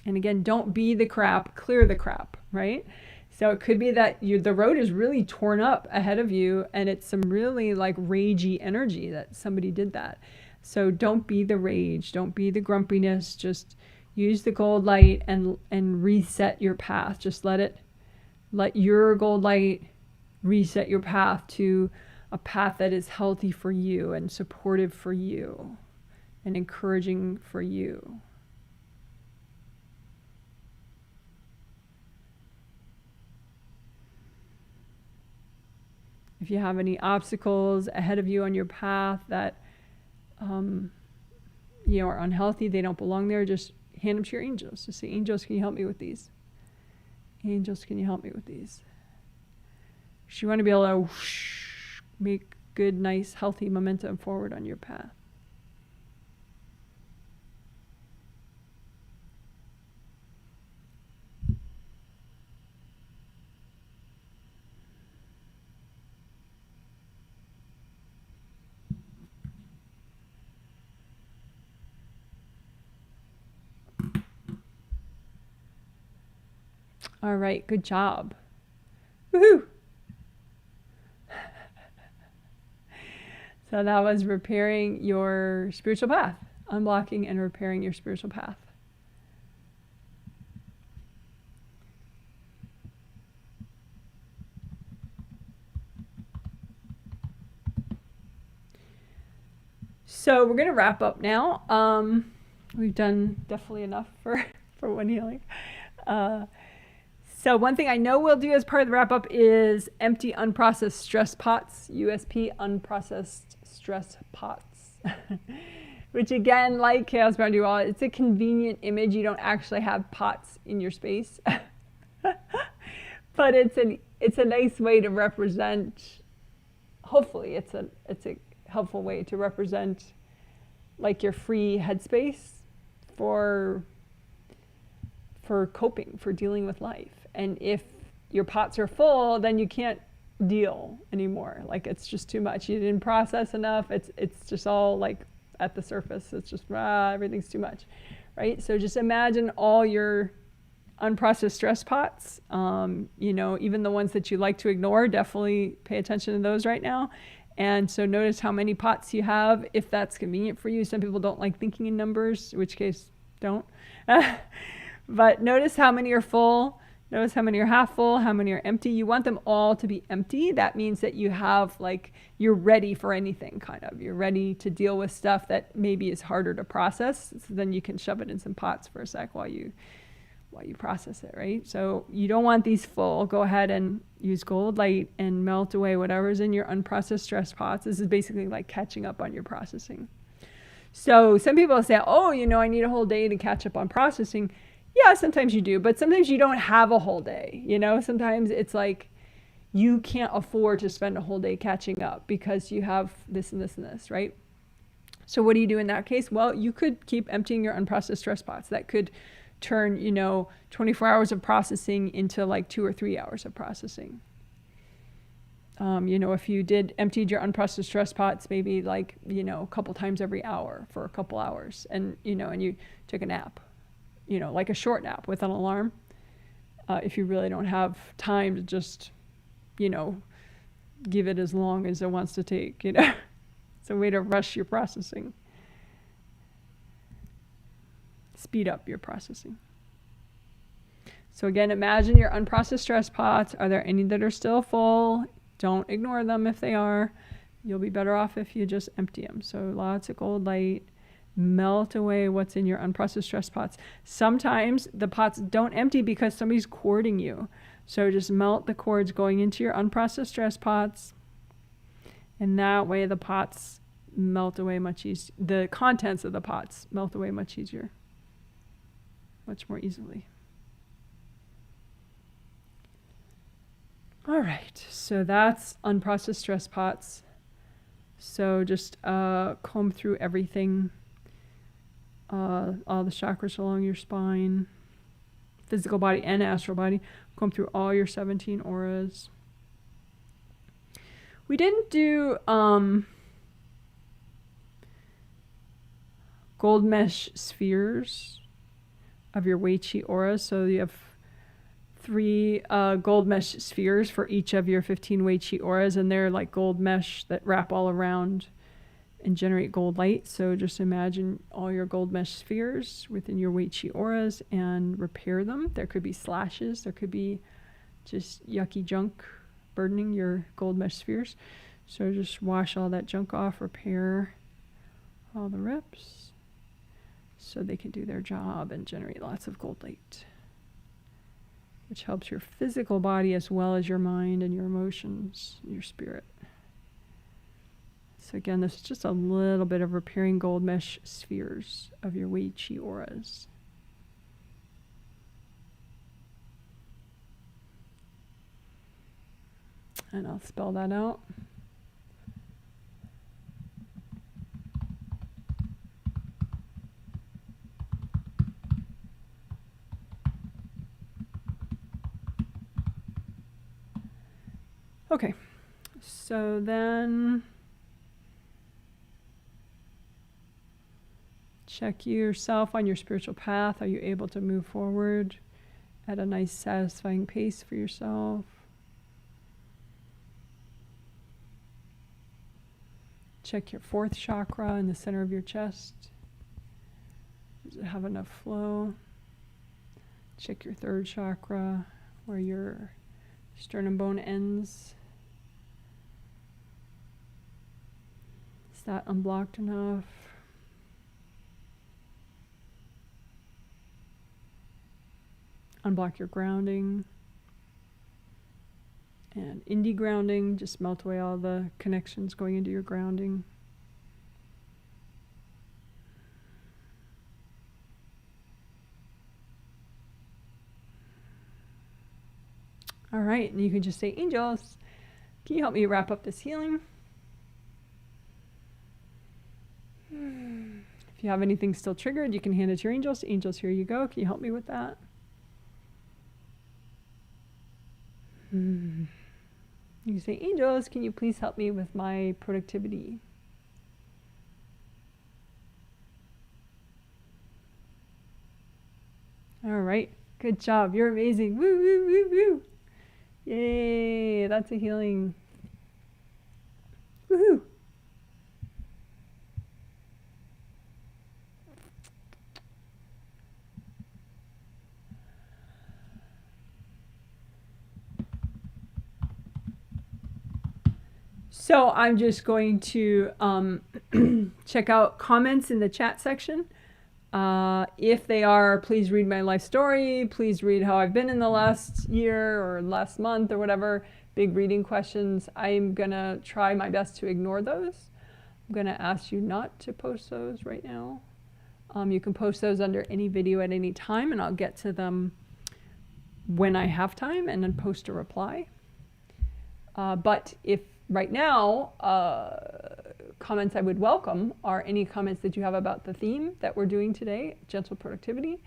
And again, don't be the crap, clear the crap, right? So it could be that the road is really torn up ahead of you, and it's some really like ragey energy that somebody did that. So don't be the rage, don't be the grumpiness, just use the gold light and reset your path. Just let your gold light reset your path to a path that is healthy for you and supportive for you and encouraging for you. If you have any obstacles ahead of you on your path that are unhealthy, they don't belong there, just hand them to your angels. Just say, angels, can you help me with these? Angels, can you help me with these? You want to be able to whoosh, make good, nice, healthy momentum forward on your path. All right, good job. Woohoo! So that was repairing your spiritual path, unblocking and repairing your spiritual path. So we're going to wrap up now. We've done definitely enough for one healing. So one thing I know we'll do as part of the wrap up is empty unprocessed stress pots, USP, unprocessed stress pots. Which again, like Chaos Boundary Wall, it's a convenient image. You don't actually have pots in your space. But it's a nice way to represent, hopefully it's a helpful way to represent like your free headspace for coping, for dealing with life. And if your pots are full, then you can't deal anymore. Like it's just too much. You didn't process enough. It's just all like at the surface. It's just everything's too much, right? So just imagine all your unprocessed stress pots. You know, even the ones that you like to ignore, definitely pay attention to those right now. And so notice how many pots you have, if that's convenient for you. Some people don't like thinking in numbers, in which case don't. But notice how many are full. Notice how many are half full, how many are empty. You want them all to be empty. That means that you have like, you're ready for anything kind of. You're ready to deal with stuff that maybe is harder to process. So then you can shove it in some pots for a sec while you process it, right? So you don't want these full. Go ahead and use gold light and melt away whatever's in your unprocessed stress pots. This is basically like catching up on your processing. So some people say, oh, you know, I need a whole day to catch up on processing. Yeah, sometimes you do, but sometimes you don't have a whole day. You know, sometimes it's like you can't afford to spend a whole day catching up because you have this and this and this, right? So what do you do in that case? Well, you could keep emptying your unprocessed stress pots. That could turn, you know, 24 hours of processing into like 2 or 3 hours of processing. You know, if you emptied your unprocessed stress pots, maybe like, you know, a couple times every hour for a couple hours, and, you know, and you took a nap, you know, like a short nap with an alarm. If you really don't have time to just, you know, give it as long as it wants to take, you know, it's a way to rush your processing. Speed up your processing. So again, imagine your unprocessed stress pots. Are there any that are still full? Don't ignore them if they are. You'll be better off if you just empty them. So lots of gold light. Melt away what's in your unprocessed stress pots. Sometimes the pots don't empty because somebody's cording you. So just melt the cords going into your unprocessed stress pots. And that way the pots melt away much easier. The contents of the pots melt away much easier. Much more easily. All right, so that's unprocessed stress pots. So just comb through everything, all the chakras along your spine, physical body and astral body. Comb through all your 17 auras. We didn't do gold mesh spheres of your Wei Qi auras. So you have 3 gold mesh spheres for each of your 15 Wei Qi auras, and they're like gold mesh that wrap all around and generate gold light. So just imagine all your gold mesh spheres within your Wei Qi auras and repair them. There could be slashes, there could be just yucky junk burdening your gold mesh spheres. So just wash all that junk off, repair all the rips so they can do their job and generate lots of gold light, which helps your physical body as well as your mind and your emotions and your spirit. So again, this is just a little bit of repairing gold mesh spheres of your Wei Qi auras. And I'll spell that out. Okay, so then check yourself on your spiritual path. Are you able to move forward at a nice, satisfying pace for yourself? Check your 4th chakra in the center of your chest. Does it have enough flow? Check your 3rd chakra where your sternum bone ends. Is that unblocked enough? Unblock your grounding. And indie grounding, just melt away all the connections going into your grounding. All right, and you can just say, angels, can you help me wrap up this healing? If you have anything still triggered, you can hand it to your angels. Angels, here you go. Can you help me with that? You can say, angels, can you please help me with my productivity? All right, good job. You're amazing. Woo, woo, woo, woo. Yay, that's a healing. Woohoo. So I'm just going to check out comments in the chat section. If they are, please read my life story. Please read how I've been in the last year or last month or whatever. Big reading questions. I'm going to try my best to ignore those. I'm going to ask you not to post those right now. You can post those under any video at any time, and I'll get to them when I have time and then post a reply. But if right now, comments I would welcome are any comments that you have about the theme that we're doing today, gentle productivity,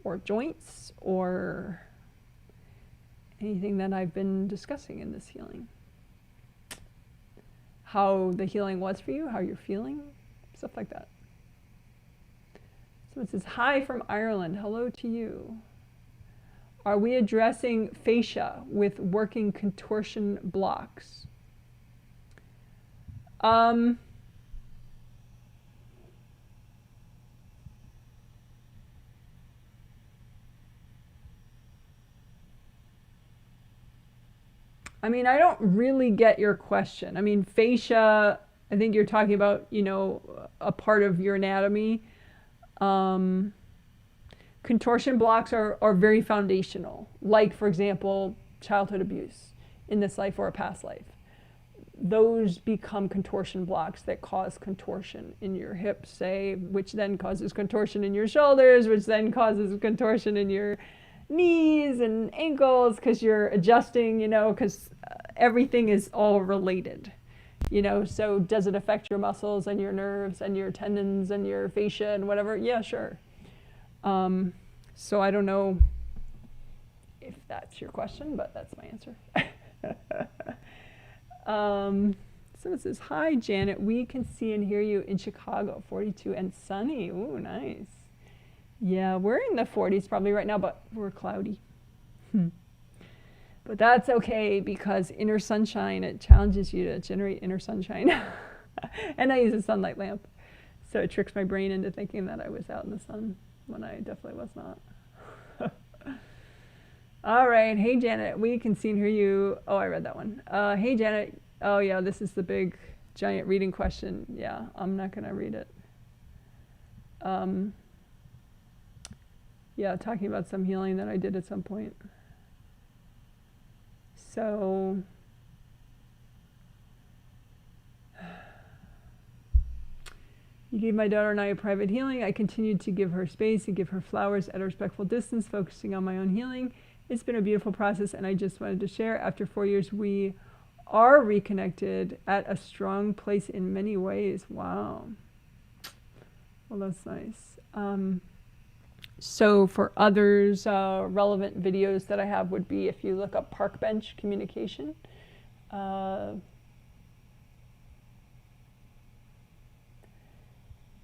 or joints, or anything that I've been discussing in this healing. How the healing was for you, how you're feeling, stuff like that. So it says, hi from Ireland, hello to you. Are we addressing fascia with working contortion blocks? I mean, I don't really get your question. I mean, fascia, I think you're talking about, you know, a part of your anatomy. Contortion blocks are very foundational. Like, for example, childhood abuse in this life or a past life. Those become contortion blocks that cause contortion in your hips, say, which then causes contortion in your shoulders, which then causes contortion in your knees and ankles because you're adjusting, you know, because everything is all related, you know. So does it affect your muscles and your nerves and your tendons and your fascia and whatever? Yeah, sure. So I don't know if that's your question, but that's my answer. So it says, hi, Janet. We can see and hear you in Chicago, 42 and sunny. Ooh, nice. Yeah, we're in the 40s probably right now, but we're cloudy. But that's okay because inner sunshine, it challenges you to generate inner sunshine. And I use a sunlight lamp. So it tricks my brain into thinking that I was out in the sun when I definitely was not. All right. Hey, Janet. We can see and hear you. Oh, I read that one. Hey, Janet. Oh, yeah, this is the big, giant reading question. Yeah, I'm not going to read it. Yeah, talking about some healing that I did at some point. So, you gave my daughter and I a private healing. I continued to give her space and give her flowers at a respectful distance, focusing on my own healing. It's been a beautiful process, and I just wanted to share. After 4 years, we are reconnected at a strong place in many ways. Wow. Well, that's nice. So for others, relevant videos that I have would be if you look up park bench communication.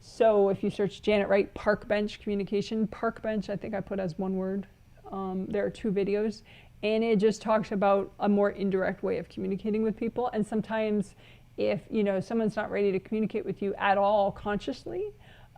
So if you search Janet Wright park bench communication, park bench I think I put as one word. There are 2 videos, and it just talks about a more indirect way of communicating with people. And sometimes if someone's not ready to communicate with you at all consciously,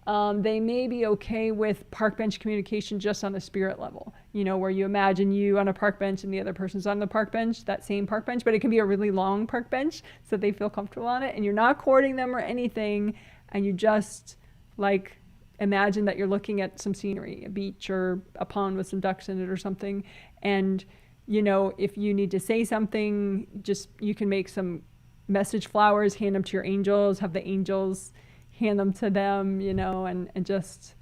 they may be okay with park bench communication just on the spirit level, where you imagine you on a park bench and the other person's on the park bench, that same park bench, but it can be a really long park bench so they feel comfortable on it, and you're not courting them or anything, and you just like imagine that you're looking at some scenery, a beach or a pond with some ducks in it or something, and if you need to say something, just you can make some message flowers, hand them to your angels, have the angels hand them to them, and just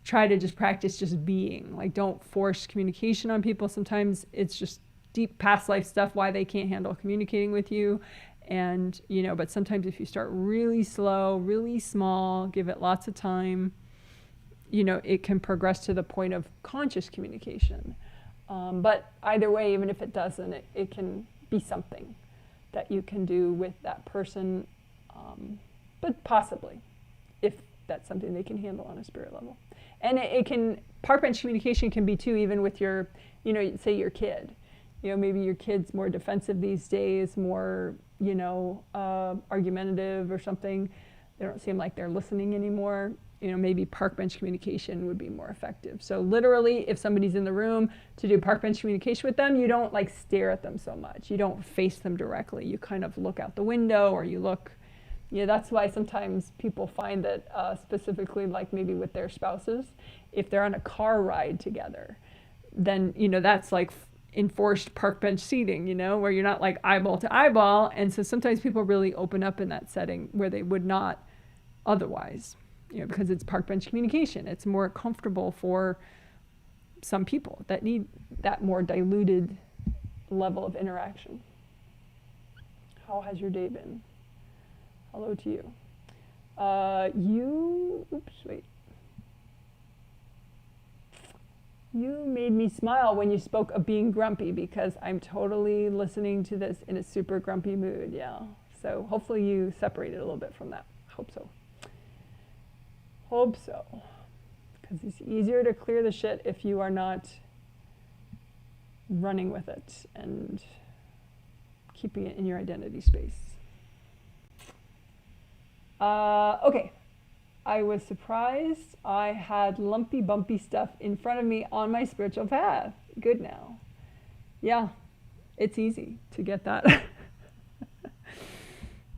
try to just practice just being. Like, don't force communication on people. Sometimes it's just deep past life stuff why they can't handle communicating with you. And, but sometimes if you start really slow, really small, give it lots of time, it can progress to the point of conscious communication. But either way, even if it doesn't, it can be something that you can do with that person, but possibly, if that's something they can handle on a spirit level. And it can, park bench communication can be too, even with your, say your kid. Maybe your kid's more defensive these days, more, argumentative or something. They don't seem like they're listening anymore. Maybe park bench communication would be more effective. So literally, if somebody's in the room to do park bench communication with them, you don't like stare at them so much. You don't face them directly. You kind of look out the window, or you look, that's why sometimes people find that specifically like maybe with their spouses, if they're on a car ride together, then, that's like enforced park bench seating, where you're not like eyeball to eyeball. And so sometimes people really open up in that setting where they would not otherwise, because it's park bench communication. It's more comfortable for some people that need that more diluted level of interaction. How has your day been? Hello to you. You made me smile when you spoke of being grumpy, because I'm totally listening to this in a super grumpy mood. Yeah. So hopefully you separated a little bit from that. Hope so. Because it's easier to clear the shit if you are not running with it and keeping it in your identity space. Okay. I was surprised I had lumpy, bumpy stuff in front of me on my spiritual path. Good now. Yeah, it's easy to get that.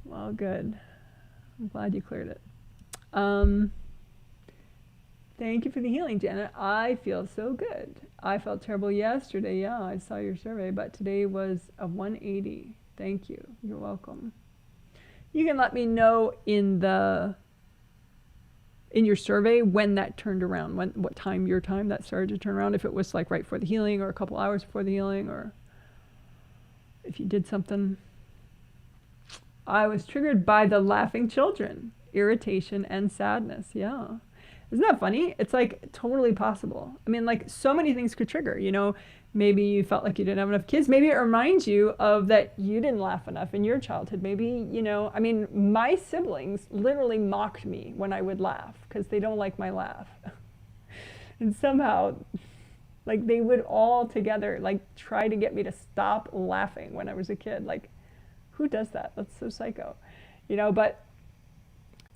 Well, good. I'm glad you cleared it. Thank you for the healing, Janet. I feel so good. I felt terrible yesterday. Yeah, I saw your survey, but today was a 180. Thank you. You're welcome. You can let me know in your survey when that turned around, what time your time that started to turn around, if it was like right before the healing or a couple hours before the healing, or if you did something. I was triggered by the laughing children, irritation and sadness. Yeah. Isn't that funny? It's like totally possible. I mean, like so many things could trigger, maybe you felt like you didn't have enough kids. Maybe it reminds you of that you didn't laugh enough in your childhood. Maybe, my siblings literally mocked me when I would laugh because they don't like my laugh. And somehow, like they would all together, like try to get me to stop laughing when I was a kid. Like, who does that? That's so psycho, but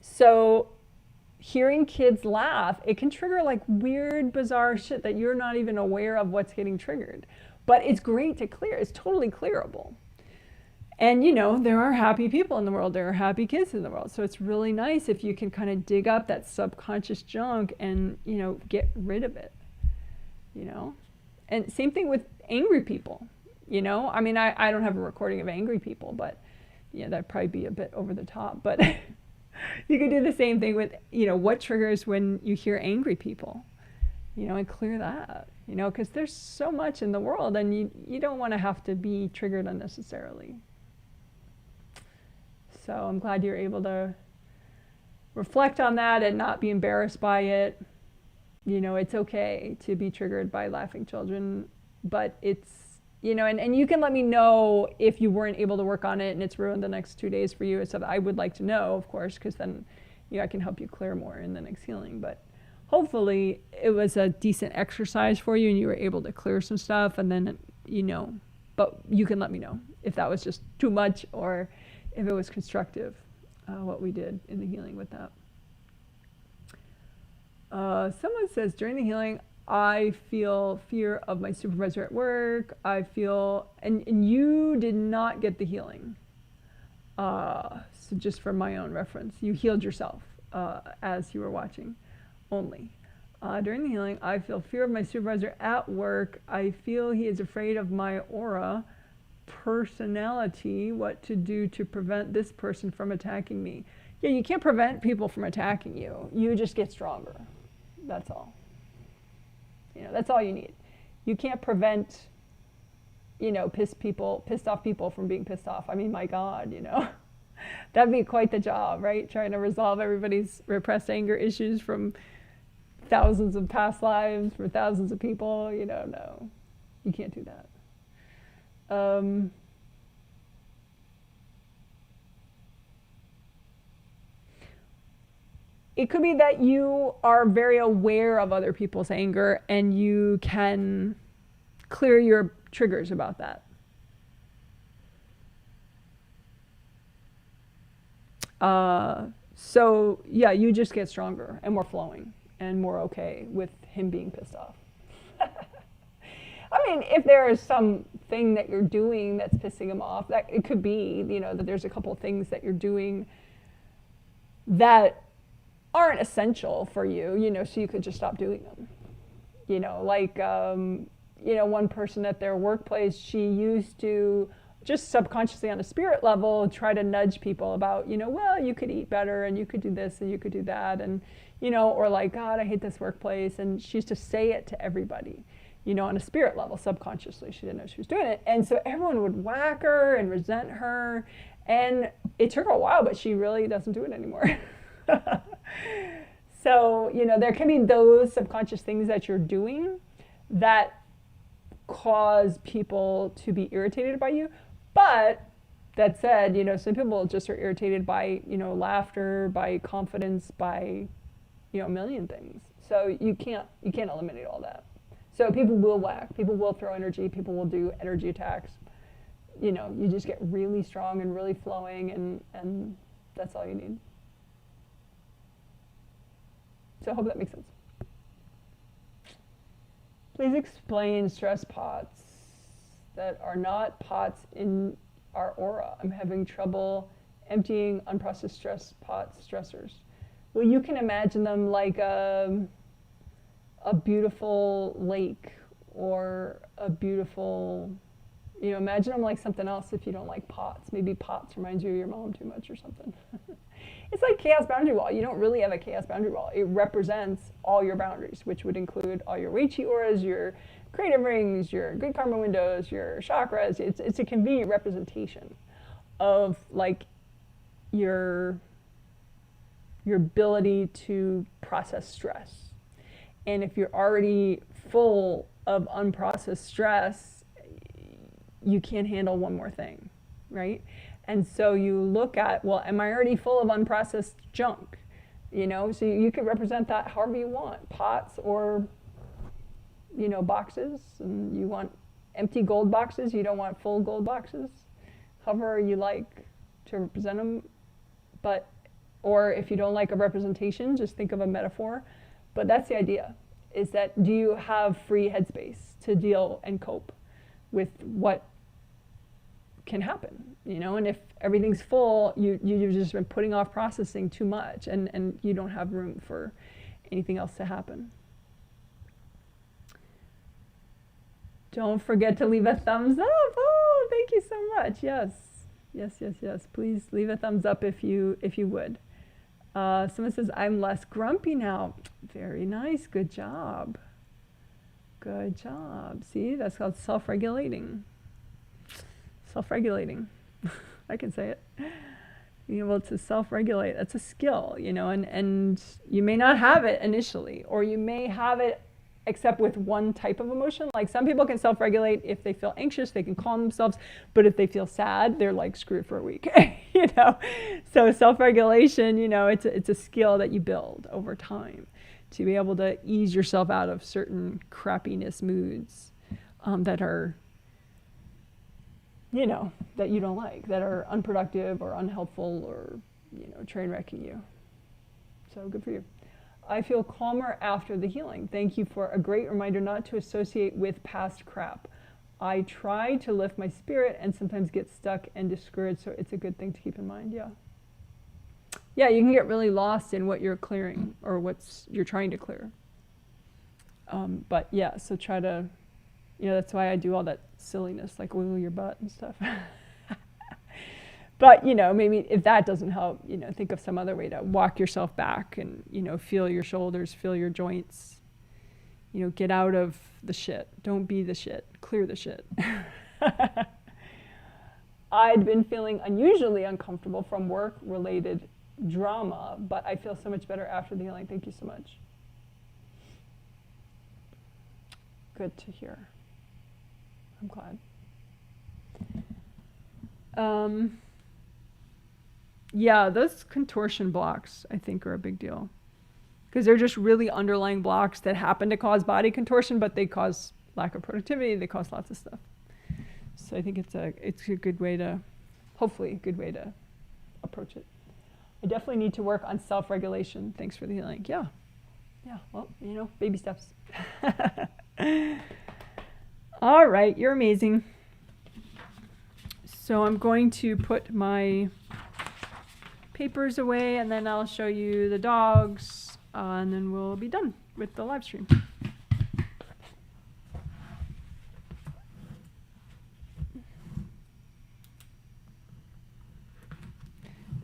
so hearing kids laugh, it can trigger like weird, bizarre shit that you're not even aware of what's getting triggered. But it's great to clear. It's totally clearable. And there are happy people in the world. There are happy kids in the world. So it's really nice if you can kind of dig up that subconscious junk and, get rid of it, And same thing with angry people, I mean, I don't have a recording of angry people, but that'd probably be a bit over the top. But you could do the same thing with, what triggers when you hear angry people, and clear that, because there's so much in the world and you don't want to have to be triggered unnecessarily. So I'm glad you're able to reflect on that and not be embarrassed by it. You know, it's okay to be triggered by laughing children, but it's, you know, and you can let me know if you weren't able to work on it and it's ruined the next 2 days for you. So I would like to know, of course, because then, you know, I can help you clear more in the next healing. But hopefully it was a decent exercise for you and you were able to clear some stuff, and then, you know, but you can let me know if that was just too much or if it was constructive, what we did in the healing with that. Someone says, during the healing, I feel fear of my supervisor at work. I feel, and you did not get the healing. So just for my own reference, you healed yourself as you were watching only. During the healing, I feel fear of my supervisor at work. I feel he is afraid of my aura, personality, what to do to prevent this person from attacking me. Yeah, you can't prevent people from attacking you. You just get stronger. That's all. You know, that's all you need. You can't prevent, you know, pissed off people from being pissed off. I mean, my God, you know, that'd be quite the job, right? Trying to resolve everybody's repressed anger issues from thousands of past lives for thousands of people. You know, no, you can't do that. It could be that you are very aware of other people's anger and you can clear your triggers about that. So yeah, you just get stronger and more flowing and more okay with him being pissed off. I mean, if there is something that you're doing that's pissing him off, that it could be, you know, that there's a couple of things that you're doing that aren't essential for you, you know, so you could just stop doing them. You know, like, you know, one person at their workplace, she used to just subconsciously on a spirit level try to nudge people about, you know, well, you could eat better and you could do this and you could do that. And, you know, or like, God, I hate this workplace. And she used to say it to everybody, you know, on a spirit level, subconsciously. She didn't know she was doing it. And so everyone would whack her and resent her. And it took her a while, but she really doesn't do it anymore. So, you know, there can be those subconscious things that you're doing that cause people to be irritated by you. But that said, you know, some people just are irritated by, you know, laughter, by confidence, by, you know, a million things. So you can't eliminate all that. So people will whack, people will throw energy, people will do energy attacks. You know, you just get really strong and really flowing, and that's all you need. So I hope that makes sense. Please explain stress pots that are not pots in our aura. I'm having trouble emptying unprocessed stress pots, stressors. Well, you can imagine them like a beautiful lake or a beautiful, you know, imagine them like something else if you don't like pots. Maybe pots reminds you of your mom too much or something. It's like chaos boundary wall. You don't really have a chaos boundary wall. It represents all your boundaries, which would include all your Wright auras, your creative rings, your good karma windows, your chakras. It's a convenient representation of like your ability to process stress. And if you're already full of unprocessed stress, you can't handle one more thing, right? And so you look at, well, am I already full of unprocessed junk? You know, so you could represent that however you want, pots or, you know, boxes. And you want empty gold boxes, you don't want full gold boxes. However you like to represent them. But, or if you don't like a representation, just think of a metaphor. But that's the idea, is that do you have free headspace to deal and cope with what can happen, you know? And if everything's full, you've just been putting off processing too much, and you don't have room for anything else to happen. Don't forget to leave a thumbs up. Oh, thank you so much. Yes. Please leave a thumbs up if you would. Someone says, I'm less grumpy now. Very nice. Good job. See, that's called self-regulating. I can say it. being able to self-regulate, that's a skill, you know, and you may not have it initially, or you may have it except with one type of emotion. Like some people can self-regulate if they feel anxious, they can calm themselves, but if they feel sad, they're like screwed for a week, you know. So self-regulation, you know, it's a skill that you build over time to be able to ease yourself out of certain crappiness moods that are, you know, that you don't like, that are unproductive or unhelpful or, you know, train wrecking you. So good for you. I feel calmer after the healing. Thank you for a great reminder not to associate with past crap. I try to lift my spirit and sometimes get stuck and discouraged, so it's a good thing to keep in mind, yeah. Yeah, you can get really lost in what you're clearing or you're trying to clear. But yeah, so try to, you know, that's why I do all that silliness, like wiggle your butt and stuff. But, you know, maybe if that doesn't help, you know, think of some other way to walk yourself back and, you know, feel your shoulders, feel your joints. You know, get out of the shit. Don't be the shit. Clear the shit. I'd been feeling unusually uncomfortable from work-related drama, but I feel so much better after the healing. Thank you so much. Good to hear. I'm glad. Yeah, those contortion blocks, I think, are a big deal. Because they're just really underlying blocks that happen to cause body contortion, but they cause lack of productivity, they cause lots of stuff. So I think it's a good way to, hopefully a good way to approach it. I definitely need to work on self-regulation. Thanks for the healing. Yeah, well, you know, baby steps. All right, you're amazing. So I'm going to put my papers away and then I'll show you the dogs and then we'll be done with the live stream.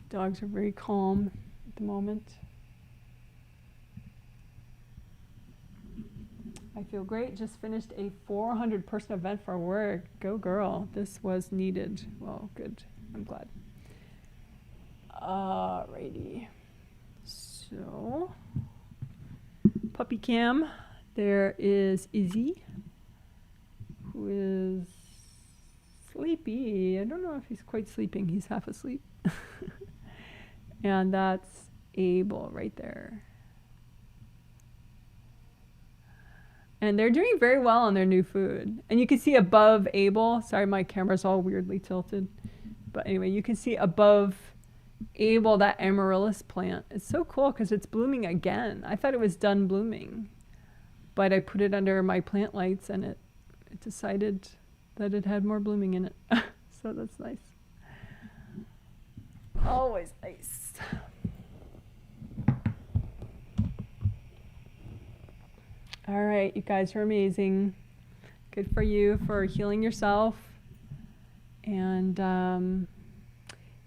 Dogs are very calm at the moment. I feel great. Just finished a 400-person event for work. Go girl. This was needed. Well, good. I'm glad. Alrighty. So, puppy cam. There is Izzy, who is sleepy. I don't know if he's quite sleeping. He's half asleep. And that's Abel right there. And they're doing very well on their new food. And you can see above Abel, sorry, my camera's all weirdly tilted. But anyway, you can see above Abel that amaryllis plant. It's so cool because it's blooming again. I thought it was done blooming. But I put it under my plant lights and it decided that it had more blooming in it. So that's nice. Always nice. All right, you guys are amazing. Good for you for healing yourself. And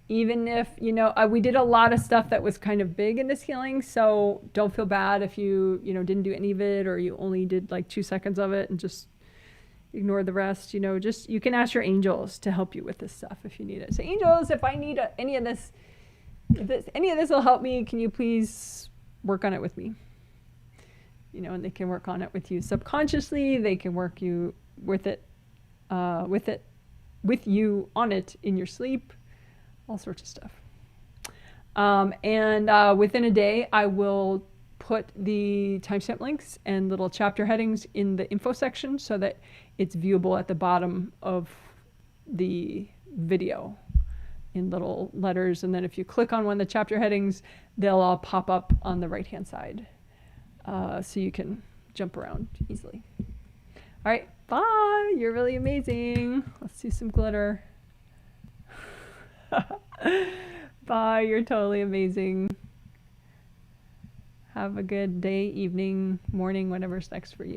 even if, you know, we did a lot of stuff that was kind of big in this healing, so don't feel bad if you know, didn't do any of it or you only did like 2 seconds of it and just ignore the rest. You know, just, you can ask your angels to help you with this stuff if you need it. So angels, if I need any of this, any of this will help me, can you please work on it with me? You know, and they can work on it with you subconsciously. They can work you with you on it in your sleep, all sorts of stuff. And within a day, I will put the timestamp links and little chapter headings in the info section so that it's viewable at the bottom of the video in little letters. And then if you click on one of the chapter headings, they'll all pop up on the right-hand side. So you can jump around easily. All right, bye. You're really amazing. Let's do some glitter. Bye. You're totally amazing. Have a good day, evening, morning, whatever's next for you.